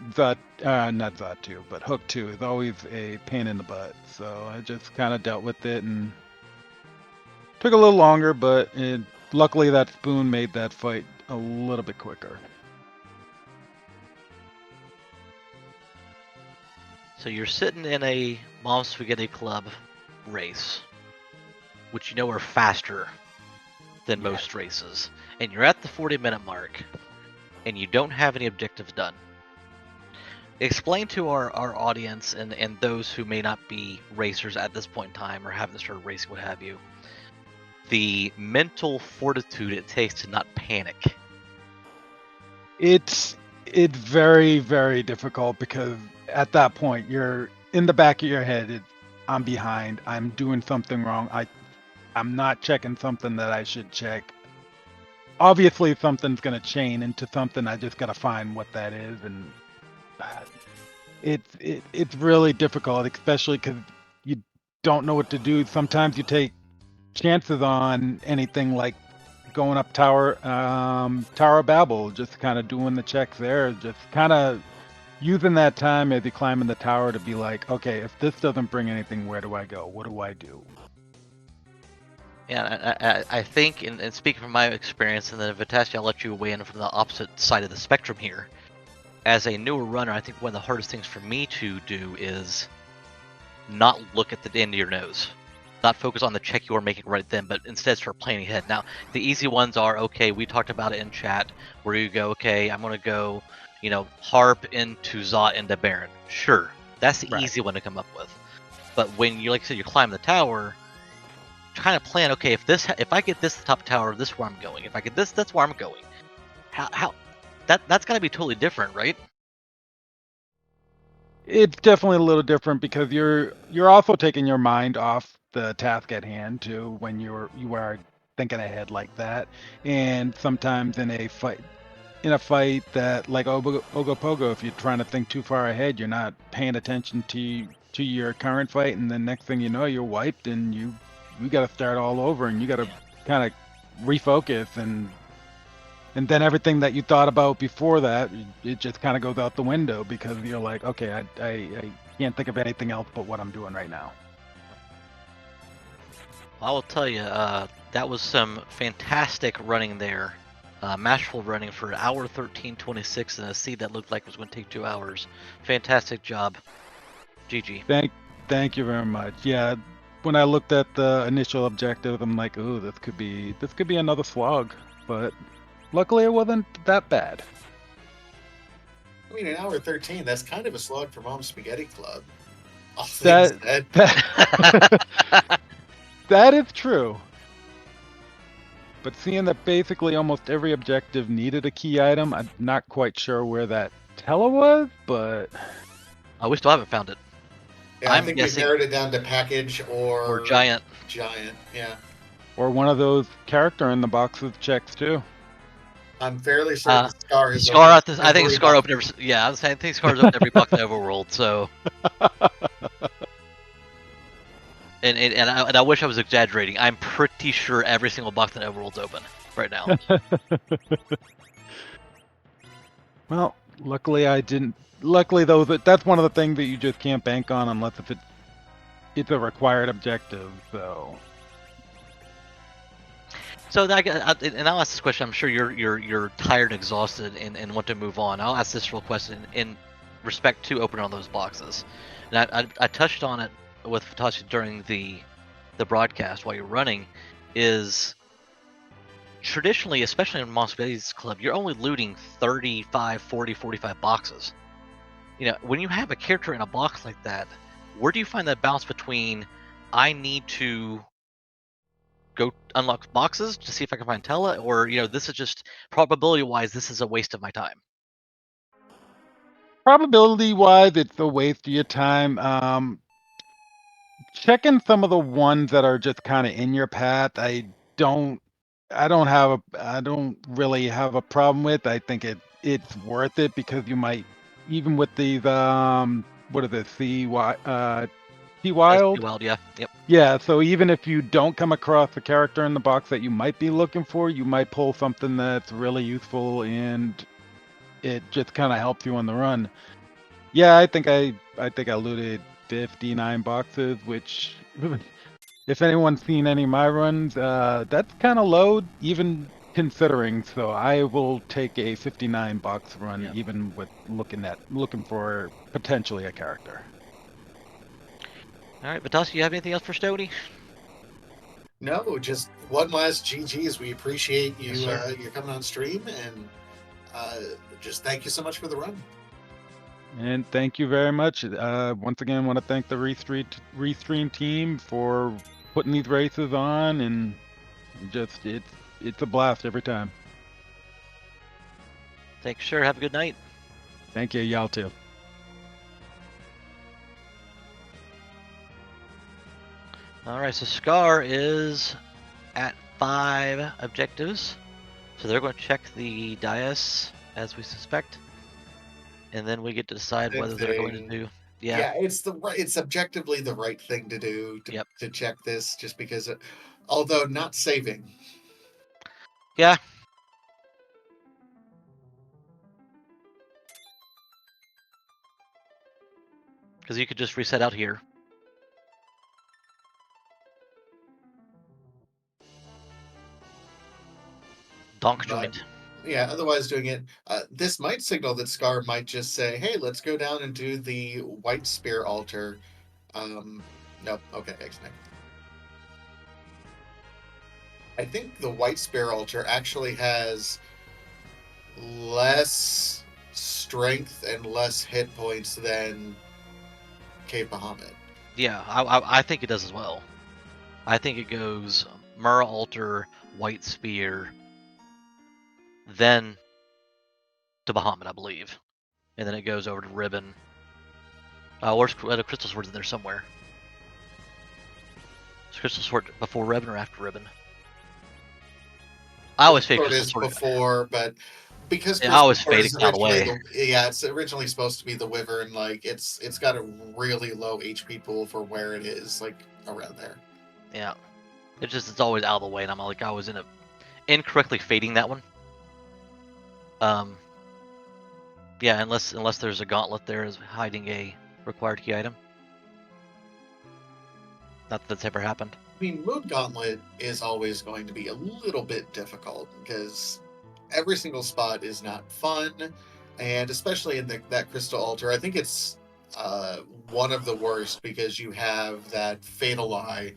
Speaker 3: not Zot 2, but Hook 2 is always a pain in the butt. So I just kind of dealt with it and took a little longer, but luckily that spoon made that fight a little bit quicker.
Speaker 2: So you're sitting in a Mom Spaghetti Club race, which you know are faster than
Speaker 3: Yeah.
Speaker 2: most races, and you're at the 40-minute mark, and you don't have any objectives done. Explain to our audience and those who may not be racers at this point in time or haven't started racing, what have you, the mental fortitude it takes to not panic.
Speaker 3: It's very, very difficult because at that point you're in the back of your head. I'm behind. I'm doing something wrong. I'm not checking something that I should check. Obviously, something's gonna chain into something. I just gotta find what that is, and it's really difficult, especially because you don't know what to do. Sometimes you take chances on anything like going up Tower of Babel, just kind of doing the checks there, just kind of using that time as you climb in the tower to be like, okay, if this doesn't bring anything, where do I go? What do I do?
Speaker 2: Yeah, I think, and speaking from my experience, and then Vitesh, I'll let you weigh in from the opposite side of the spectrum here. As a newer runner, I think one of the hardest things for me to do is not look at the end of your nose. Not focus on the check you are making right then, but instead start planning ahead. Now, the easy ones are, okay, we talked about it in chat, where you go, okay, I'm going to go, Harp into Zot into Baron. Sure, that's the
Speaker 3: Right.
Speaker 2: easy one to come up with. But when you, like I said, you climb the tower, kind of plan, okay, if I get this to the top tower, this is where I'm going. If I get this, that's where I'm going. How that's got to be totally different, right?
Speaker 3: It's definitely a little different because you're also taking your mind off the task at hand too when you are thinking ahead like that. And sometimes in a fight that like Ogopogo, if you're trying to think too far ahead, you're not paying attention to your current fight, and then next thing you know, you're wiped, and you got to start all over, and you got to kind of refocus, and then everything that you thought about before that, it just kind of goes out the window because you're like, okay, I can't think of anything else but what I'm doing right now.
Speaker 2: I will tell you, that was some fantastic running there. Masterful running for an hour 13:26 in a seed that looked like it was going to take 2 hours. Fantastic job. GG.
Speaker 3: Thank you very much. Yeah, when I looked at the initial objective, I'm like, ooh, this could be another slog, but luckily it wasn't that bad.
Speaker 1: I mean, an hour 13, that's kind of a slog for Mom's Spaghetti Club. All things
Speaker 3: That
Speaker 1: said.
Speaker 3: that that is true. But seeing that basically almost every objective needed a key item, I'm not quite sure where that tele was, but
Speaker 2: We still haven't found it.
Speaker 1: Yeah, I
Speaker 2: I'm
Speaker 1: think we've
Speaker 2: guessing
Speaker 1: narrowed it down to package
Speaker 2: or
Speaker 1: or
Speaker 2: giant.
Speaker 1: giant. Yeah.
Speaker 3: or one of those character in the boxes checks too.
Speaker 1: I'm fairly certain Scar has
Speaker 2: Scar
Speaker 1: opened
Speaker 2: at this. I think
Speaker 1: every
Speaker 2: Scar
Speaker 1: box.
Speaker 2: opened every. Yeah, I think Scar's opened every box in Overworld. So, and I wish I was exaggerating. I'm pretty sure every single box in Overworld's open right now.
Speaker 3: Well, luckily I didn't. Luckily though, that's one of the things that you just can't bank on unless if it's a required objective. So
Speaker 2: So and I'll ask this question. I'm sure you're tired and exhausted and want to move on. I'll ask this real question in respect to opening on those boxes. And I touched on it with Fatashi during the broadcast while you're running. Is traditionally, especially in Monster Babies Club, you're only looting 35, 40, 45 boxes. You know, when you have a character in a box like that, where do you find that balance between I need to go unlock boxes to see if I can find Tella, or this is just probability wise, this is a waste of my time.
Speaker 3: Probability wise, it's a waste of your time. Checking some of the ones that are just kind of in your path. Don't I don't really have a problem with. I think it's worth it because you might, even with these what is it, Sea
Speaker 2: That's too
Speaker 3: Wild?
Speaker 2: wild, yeah. Yep.
Speaker 3: Yeah, so even if you don't come across a character in the box that you might be looking for, you might pull something that's really useful and it just kind of helps you on the run. Yeah, I think I looted 59 boxes, which if anyone's seen any of my runs, that's kind of low, even considering. So I will take a 59 box run,
Speaker 2: Yep.
Speaker 3: even with looking for potentially a character.
Speaker 2: All right, Vitas, you have anything else for Stody?
Speaker 1: No, just one last GG's. We appreciate
Speaker 2: Yes,
Speaker 1: you
Speaker 2: sir.
Speaker 1: you coming on stream, and uh, just thank you so much for the run.
Speaker 3: And thank you very much. Once again, I want to thank the Restream team for putting these races on, and just it's a blast every time.
Speaker 2: Thanks, sure. Have a good night.
Speaker 3: Thank you, y'all too.
Speaker 2: All right, so Scar is at 5 objectives. So they're going to check the dais as we suspect, and then we get to decide
Speaker 1: Good
Speaker 2: whether they're going to
Speaker 1: thing.
Speaker 2: do. Yeah.
Speaker 1: Yeah, it's objectively the right thing to do
Speaker 2: Yep.
Speaker 1: to check this, just because although not saving.
Speaker 2: Yeah. Because you could just reset out here. Donk
Speaker 1: But
Speaker 2: joint.
Speaker 1: yeah, otherwise doing it, this might signal that Scar might just say, "Hey, let's go down and do the White Spear altar." Nope. Okay, X-Men. I think the White Spear altar actually has less strength and less hit points than Cave Bahamut.
Speaker 2: Yeah, I think it does as well. I think it goes Mura Altar, White Spear, then to Bahamut, I believe. And then it goes over to Ribbon. Where's the Crystal Sword's in there somewhere? Is Crystal Sword before Ribbon or after Ribbon? I always fade
Speaker 1: Sword
Speaker 2: Crystal
Speaker 1: is
Speaker 2: Sword.
Speaker 1: before, but because
Speaker 2: Yeah, I
Speaker 1: Crystal
Speaker 2: always
Speaker 1: Sword
Speaker 2: fade
Speaker 1: is
Speaker 2: it out of the
Speaker 1: originally
Speaker 2: way.
Speaker 1: it's originally supposed to be the Wyvern. Like it's got a really low HP pool for where it is, like around there.
Speaker 2: Yeah. It's always out of the way, and I'm like I was incorrectly fading that one. Yeah, unless there's a gauntlet there is hiding a required key item. Not that that's ever happened.
Speaker 1: I mean, Moon Gauntlet is always going to be a little bit difficult because every single spot is not fun, and especially in that Crystal Altar, I think it's one of the worst because you have that Fatal Eye,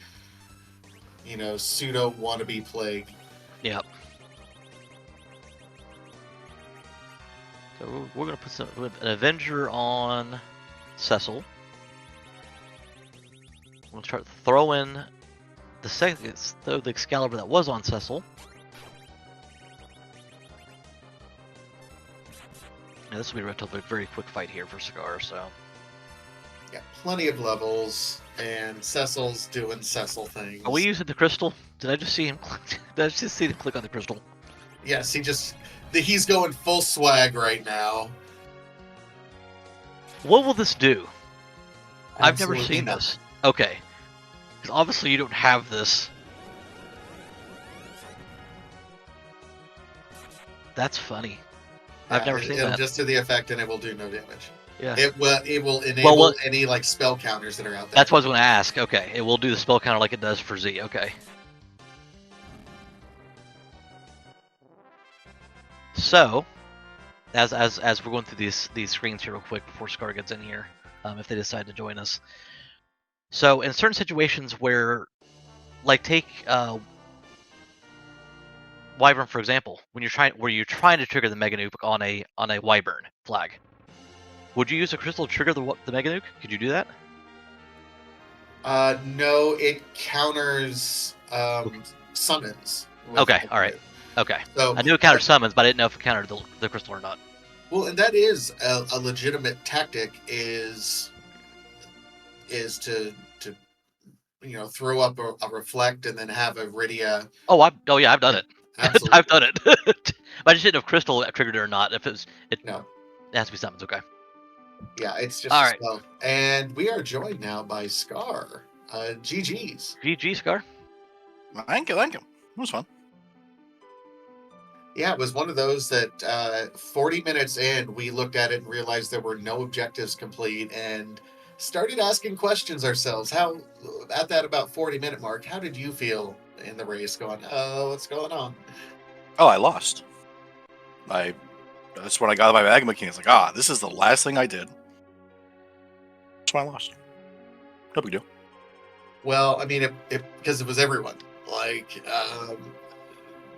Speaker 1: pseudo wannabe plague.
Speaker 2: Yep. So we're gonna put an Avenger on Cecil. We'll start throwing the Excalibur that was on Cecil. Now this will be a relatively very quick fight here for Scar. So
Speaker 1: Yeah, plenty of levels, and Cecil's doing Cecil things.
Speaker 2: are we using the crystal? Did I just see him? Did I just see him click on the crystal?
Speaker 1: Yes, he's going full swag right now.
Speaker 2: What will this do? I've never
Speaker 1: Absolutely
Speaker 2: seen
Speaker 1: nothing.
Speaker 2: this. Okay, because obviously you don't have this. That's funny. I've
Speaker 1: Yeah,
Speaker 2: never seen
Speaker 1: it'll
Speaker 2: that.
Speaker 1: just do the effect, and it will do no damage.
Speaker 2: Yeah.
Speaker 1: It will
Speaker 2: Well,
Speaker 1: enable
Speaker 2: what?
Speaker 1: any like spell counters that are out there.
Speaker 2: That's what I was going to ask. Okay, it will do the spell counter like it does for Z. Okay. So, as we're going through these screens here real quick before Scar gets in here, if they decide to join us. So, in certain situations where, like, take Wyvern for example, when you're trying to trigger the Mega Nuke on a Wyvern flag, would you use a crystal to trigger the Mega Nuke? Could you do that?
Speaker 1: No, it counters summons. With
Speaker 2: Okay, all right. Okay.
Speaker 1: So,
Speaker 2: I knew it countered summons, but I didn't know if it countered the crystal or not.
Speaker 1: well, and that is a legitimate tactic. Is to throw up a reflect and then have a Rydia.
Speaker 2: Oh yeah, I've done it.
Speaker 1: Absolutely.
Speaker 2: I've done it. But I just didn't know if crystal triggered it or not. If it
Speaker 1: No.
Speaker 2: has to be summons. Okay.
Speaker 1: Yeah, it's just
Speaker 2: All
Speaker 1: a
Speaker 2: right.
Speaker 1: spell. And we are joined now by Scar. GG's.
Speaker 2: GG Scar.
Speaker 4: Thank you. It was fun.
Speaker 1: Yeah, it was one of those that 40 minutes in, we looked at it and realized there were no objectives complete and started asking questions ourselves. How, at that about 40-minute mark, how did you feel in the race going, oh, what's going on?
Speaker 4: Oh, I lost. That's when I got my Magma King. It's like, this is the last thing I did. That's why I lost. No big deal.
Speaker 1: Well, I mean, because it was everyone. Like,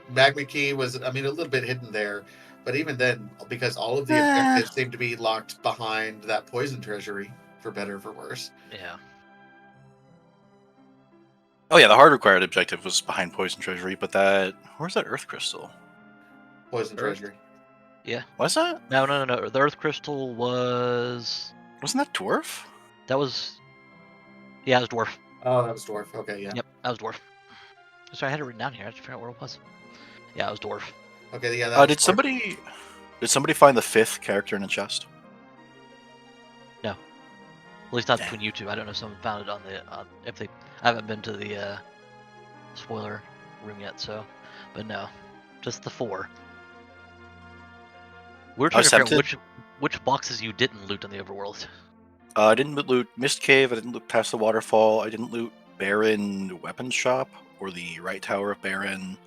Speaker 1: Magma Key was, I mean, a little bit hidden there. But even then, because all of the objectives seem to be locked behind that poison treasury, for better or for worse.
Speaker 2: Yeah.
Speaker 4: Oh yeah, the hard required objective was behind Poison Treasury, but where's that Earth Crystal?
Speaker 1: Poison
Speaker 2: Earth?
Speaker 1: treasury.
Speaker 2: Yeah.
Speaker 4: What's that?
Speaker 2: No. The Earth Crystal was.
Speaker 4: Wasn't that Dwarf?
Speaker 2: That was. Yeah, it was dwarf.
Speaker 1: Oh, that was dwarf. Okay, yeah.
Speaker 2: Yep, that was dwarf. Sorry, I had it written down here. I just forgot where it was. Yeah, it was dwarf.
Speaker 1: Okay, yeah. That was
Speaker 4: Did
Speaker 1: dwarf.
Speaker 4: somebody find the 5th character in a chest?
Speaker 2: No. At least not
Speaker 4: Damn.
Speaker 2: between you two. I don't know if someone found it on the if they. I haven't been to the spoiler room yet, so. But no, just the 4. We were trying to figure out which boxes you didn't loot in the overworld.
Speaker 4: I didn't loot Mist Cave. I didn't loot past the waterfall. I didn't loot Baron Weapons Shop or the right tower of Baron.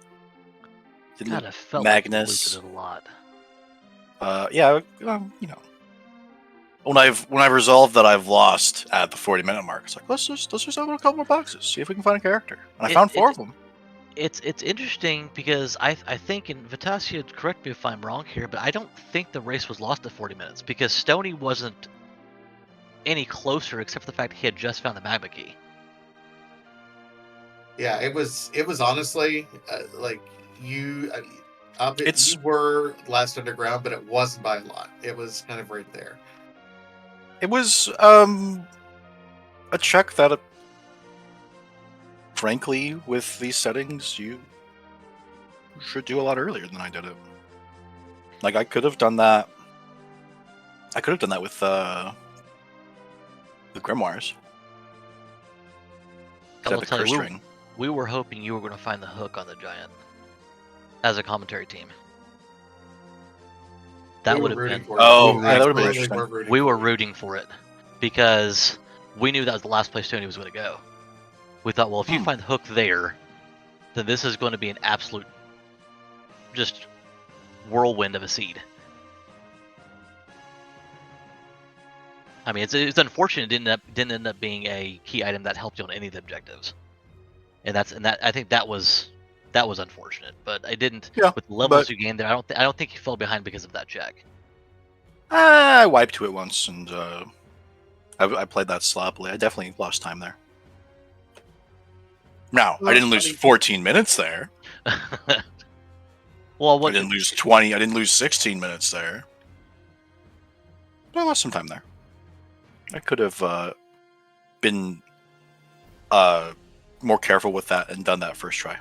Speaker 4: Didn't
Speaker 2: God,
Speaker 4: loot
Speaker 2: I felt
Speaker 4: Magnus.
Speaker 2: like you looted it a lot.
Speaker 4: Yeah, when I've resolved that I've lost at the 40-minute mark, it's like let's just open a couple more boxes, see if we can find a character. And I found 4 of them.
Speaker 2: It's interesting because I think, and Vitasia, correct me if I'm wrong here, but I don't think the race was lost at 40 minutes because Stony wasn't any closer except for the fact that he had just found the magma key.
Speaker 1: Yeah, it was honestly like you. You were last underground, but it wasn't by a lot. It was kind of right there.
Speaker 4: It was a check that, frankly, with these settings, you should do a lot earlier than I did it. Like I could have done that. I could have done that with the grimoires.
Speaker 2: I will tell you, we were hoping you were going to find the hook on the giant as a commentary team. That would have been.
Speaker 4: Oh, yeah, that would have been interesting.
Speaker 2: We were rooting for it because we knew that was the last place Tony was going to go. We thought, well, if you find the hook there, then this is going to be an absolute just whirlwind of a seed. I mean, it's unfortunate it didn't end up being a key item that helped you on any of the objectives, and I think that was unfortunate. But I didn't with the levels you gained there. I don't think you fell behind because of that check.
Speaker 4: I wiped to it once, and I played that sloppily. I definitely lost time there. Now, I didn't lose 14 minutes there.
Speaker 2: Well,
Speaker 4: I didn't lose 20. I didn't lose 16 minutes there. But I lost some time there. I could have been more careful with that and done that first try.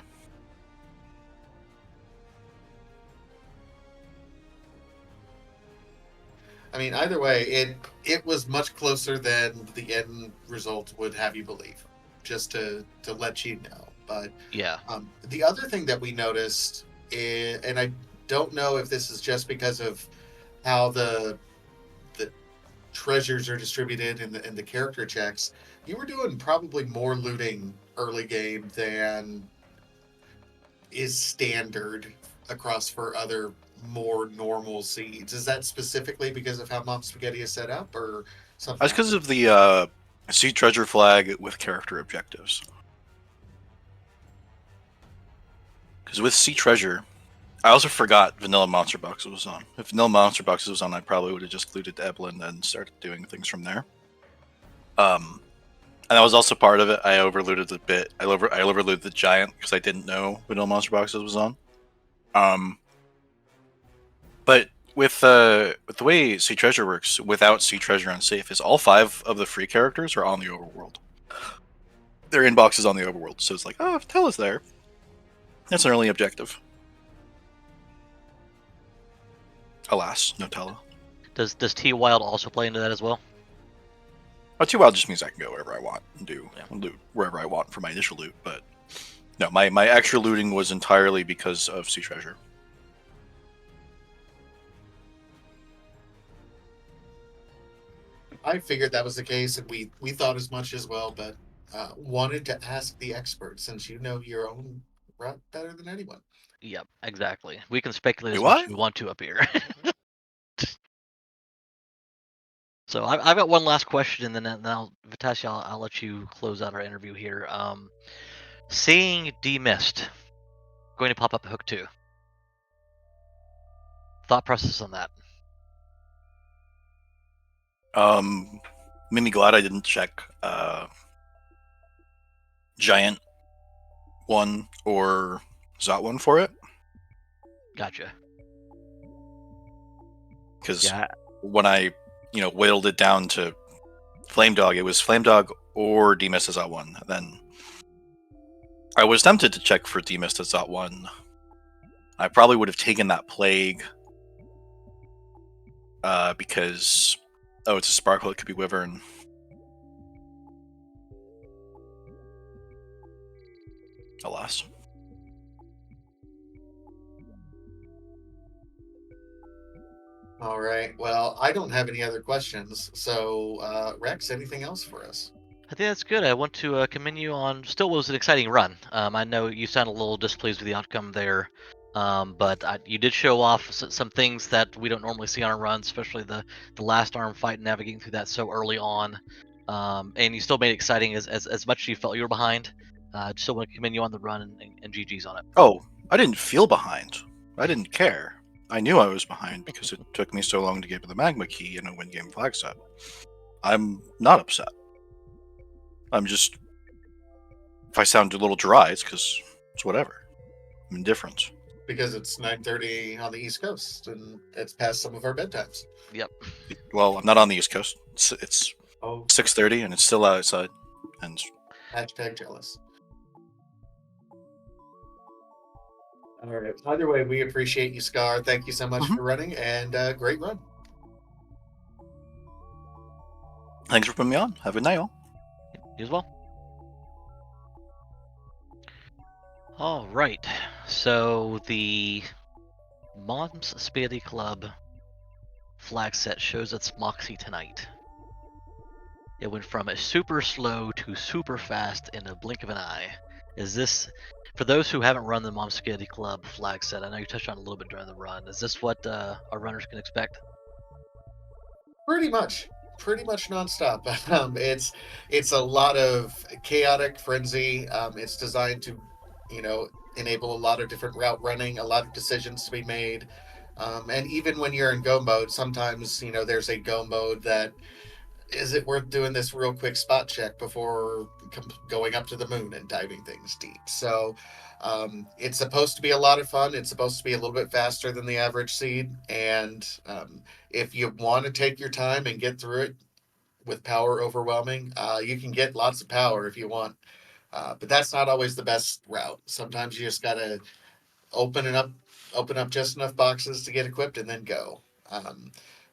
Speaker 1: I mean, either way, it was much closer than the end result would have you believe. Just to let you know. But
Speaker 2: yeah,
Speaker 1: the other thing that we noticed, and I don't know if this is just because of how the treasures are distributed in the character checks, you were doing probably more looting early game than is standard across for other more normal seeds. Is that specifically because of how Mom Spaghetti is set up, or something?
Speaker 4: That's because of the seed treasure flag with character objectives. Because with Sea Treasure, I also forgot Vanilla Monster Boxes was on. If Vanilla Monster Boxes was on, I probably would have just looted Eblin and started doing things from there. And that was also part of it. I overlooted a bit. I overlooted the Giant because I didn't know Vanilla Monster Boxes was on. But with the way Sea Treasure works, without Sea Treasure on safe, is all 5 of the free characters are on the overworld. Their inbox is on the overworld, so it's like, oh, if Tella's there, that's an early objective. Alas, no Tella.
Speaker 2: Does T Wild also play into that as well?
Speaker 4: Oh, Too Wild just means I can go wherever I want and do loot wherever I want for my initial loot. But no, my extra looting was entirely because of Sea Treasure.
Speaker 1: I figured that was the case, and we thought as much as well, but wanted to ask the expert since you know your own route better than anyone.
Speaker 2: Yep, exactly. We can speculate as
Speaker 4: Do
Speaker 2: much
Speaker 4: I?
Speaker 2: as we want to up here. So I've got one last question, and then Vitasia, I'll let you close out our interview here. Seeing Demist going to pop up Hook 2. Thought process on that.
Speaker 4: Made me glad I didn't check Giant 1 or Zot 1 for it.
Speaker 2: Gotcha.
Speaker 4: Because when I, whittled it down to Flame Dog, it was Flame Dog or Demist as Zot 1. Then I was tempted to check for Demist as Zot 1. I probably would have taken that Plague because, it's a Sparkle, it could be Wyvern. Alas.
Speaker 1: All right. Well, I don't have any other questions. So, Rex, anything else for us?
Speaker 2: I think that's good. I want to commend you on. Still was an exciting run. I know you sound a little displeased with the outcome there, but you did show off some things that we don't normally see on a run, especially the last arm fight, navigating through that so early on. And you still made it exciting as much as you felt you were behind. I still want to commend you on the run and GG's on it.
Speaker 4: Oh, I didn't feel behind. I didn't care. I knew I was behind because it took me so long to get the Magma Key in a win-game flag set. I'm not upset. I'm just... If I sound a little dry, it's because it's whatever. I'm indifferent.
Speaker 1: Because it's 9:30 on the East Coast, and it's past some of our bedtimes.
Speaker 2: Yep.
Speaker 4: Well, I'm not on the East Coast. It's
Speaker 1: Oh,
Speaker 4: 6:30 and it's still outside. And
Speaker 1: hashtag jealous. All right. Either way, we appreciate you, Scar. Thank you so much for running, and great run.
Speaker 4: Thanks for putting me on. Have a good night, all.
Speaker 2: You as well. All right. So the Mom's Spaghetti Club flag set shows its moxie tonight. It went from a super slow to super fast in a blink of an eye. Is this, for those who haven't run the Mom's Spaghetti Club flag set, I know you touched on it a little bit during the run, is this what our runners can expect?
Speaker 1: Pretty much nonstop. It's a lot of chaotic frenzy. It's designed to, enable a lot of different route running, a lot of decisions to be made. And even when you're in go mode, sometimes there's a go mode that is it worth doing this real quick spot check before going up to the moon and diving things deep. So it's supposed to be a lot of fun. It's supposed to be a little bit faster than the average seed. And if you want to take your time and get through it with power overwhelming, you can get lots of power if you want. But that's not always the best route. Sometimes you just got to open it up, open up just enough boxes to get equipped and then go.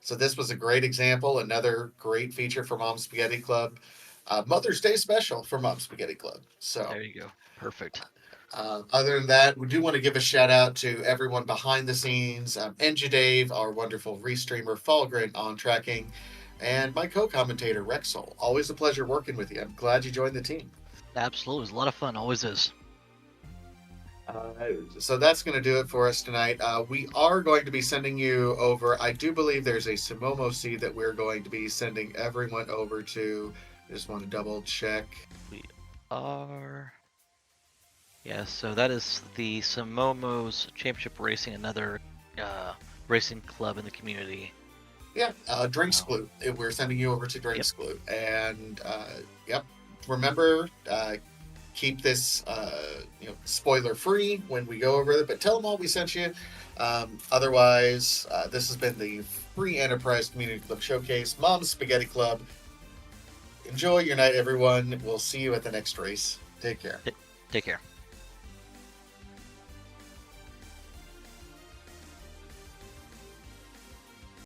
Speaker 1: So this was a great example, another great feature for Mom Spaghetti Club. Mother's Day special for Mom Spaghetti Club. So
Speaker 2: There you go. Perfect.
Speaker 1: other than that, we do want to give a shout out to everyone behind the scenes. Enja Dave, our wonderful restreamer, Falgren on tracking, and my co-commentator, Rexol. Always a pleasure working with you. I'm glad you joined the team.
Speaker 2: Absolutely. It was a lot of fun. Always is.
Speaker 1: So that's going to do it for us tonight. We are going to be sending you over. I do believe there's a Sumomo seed that we're going to be sending everyone over to. I just want to double check.
Speaker 2: We are. Yeah, so that is the Samomo's Championship Racing, another racing club in the community.
Speaker 1: Yeah, Drinks
Speaker 2: Oh.
Speaker 1: Glue. We're sending you over to Drinks Glue. And, yep, remember, keep this, spoiler free when we go over it, but tell them all we sent you. Otherwise, this has been the Free Enterprise Community Club Showcase, Mom's Spaghetti Club. Enjoy your night, everyone. We'll see you at the next race. Take care.
Speaker 2: Take care.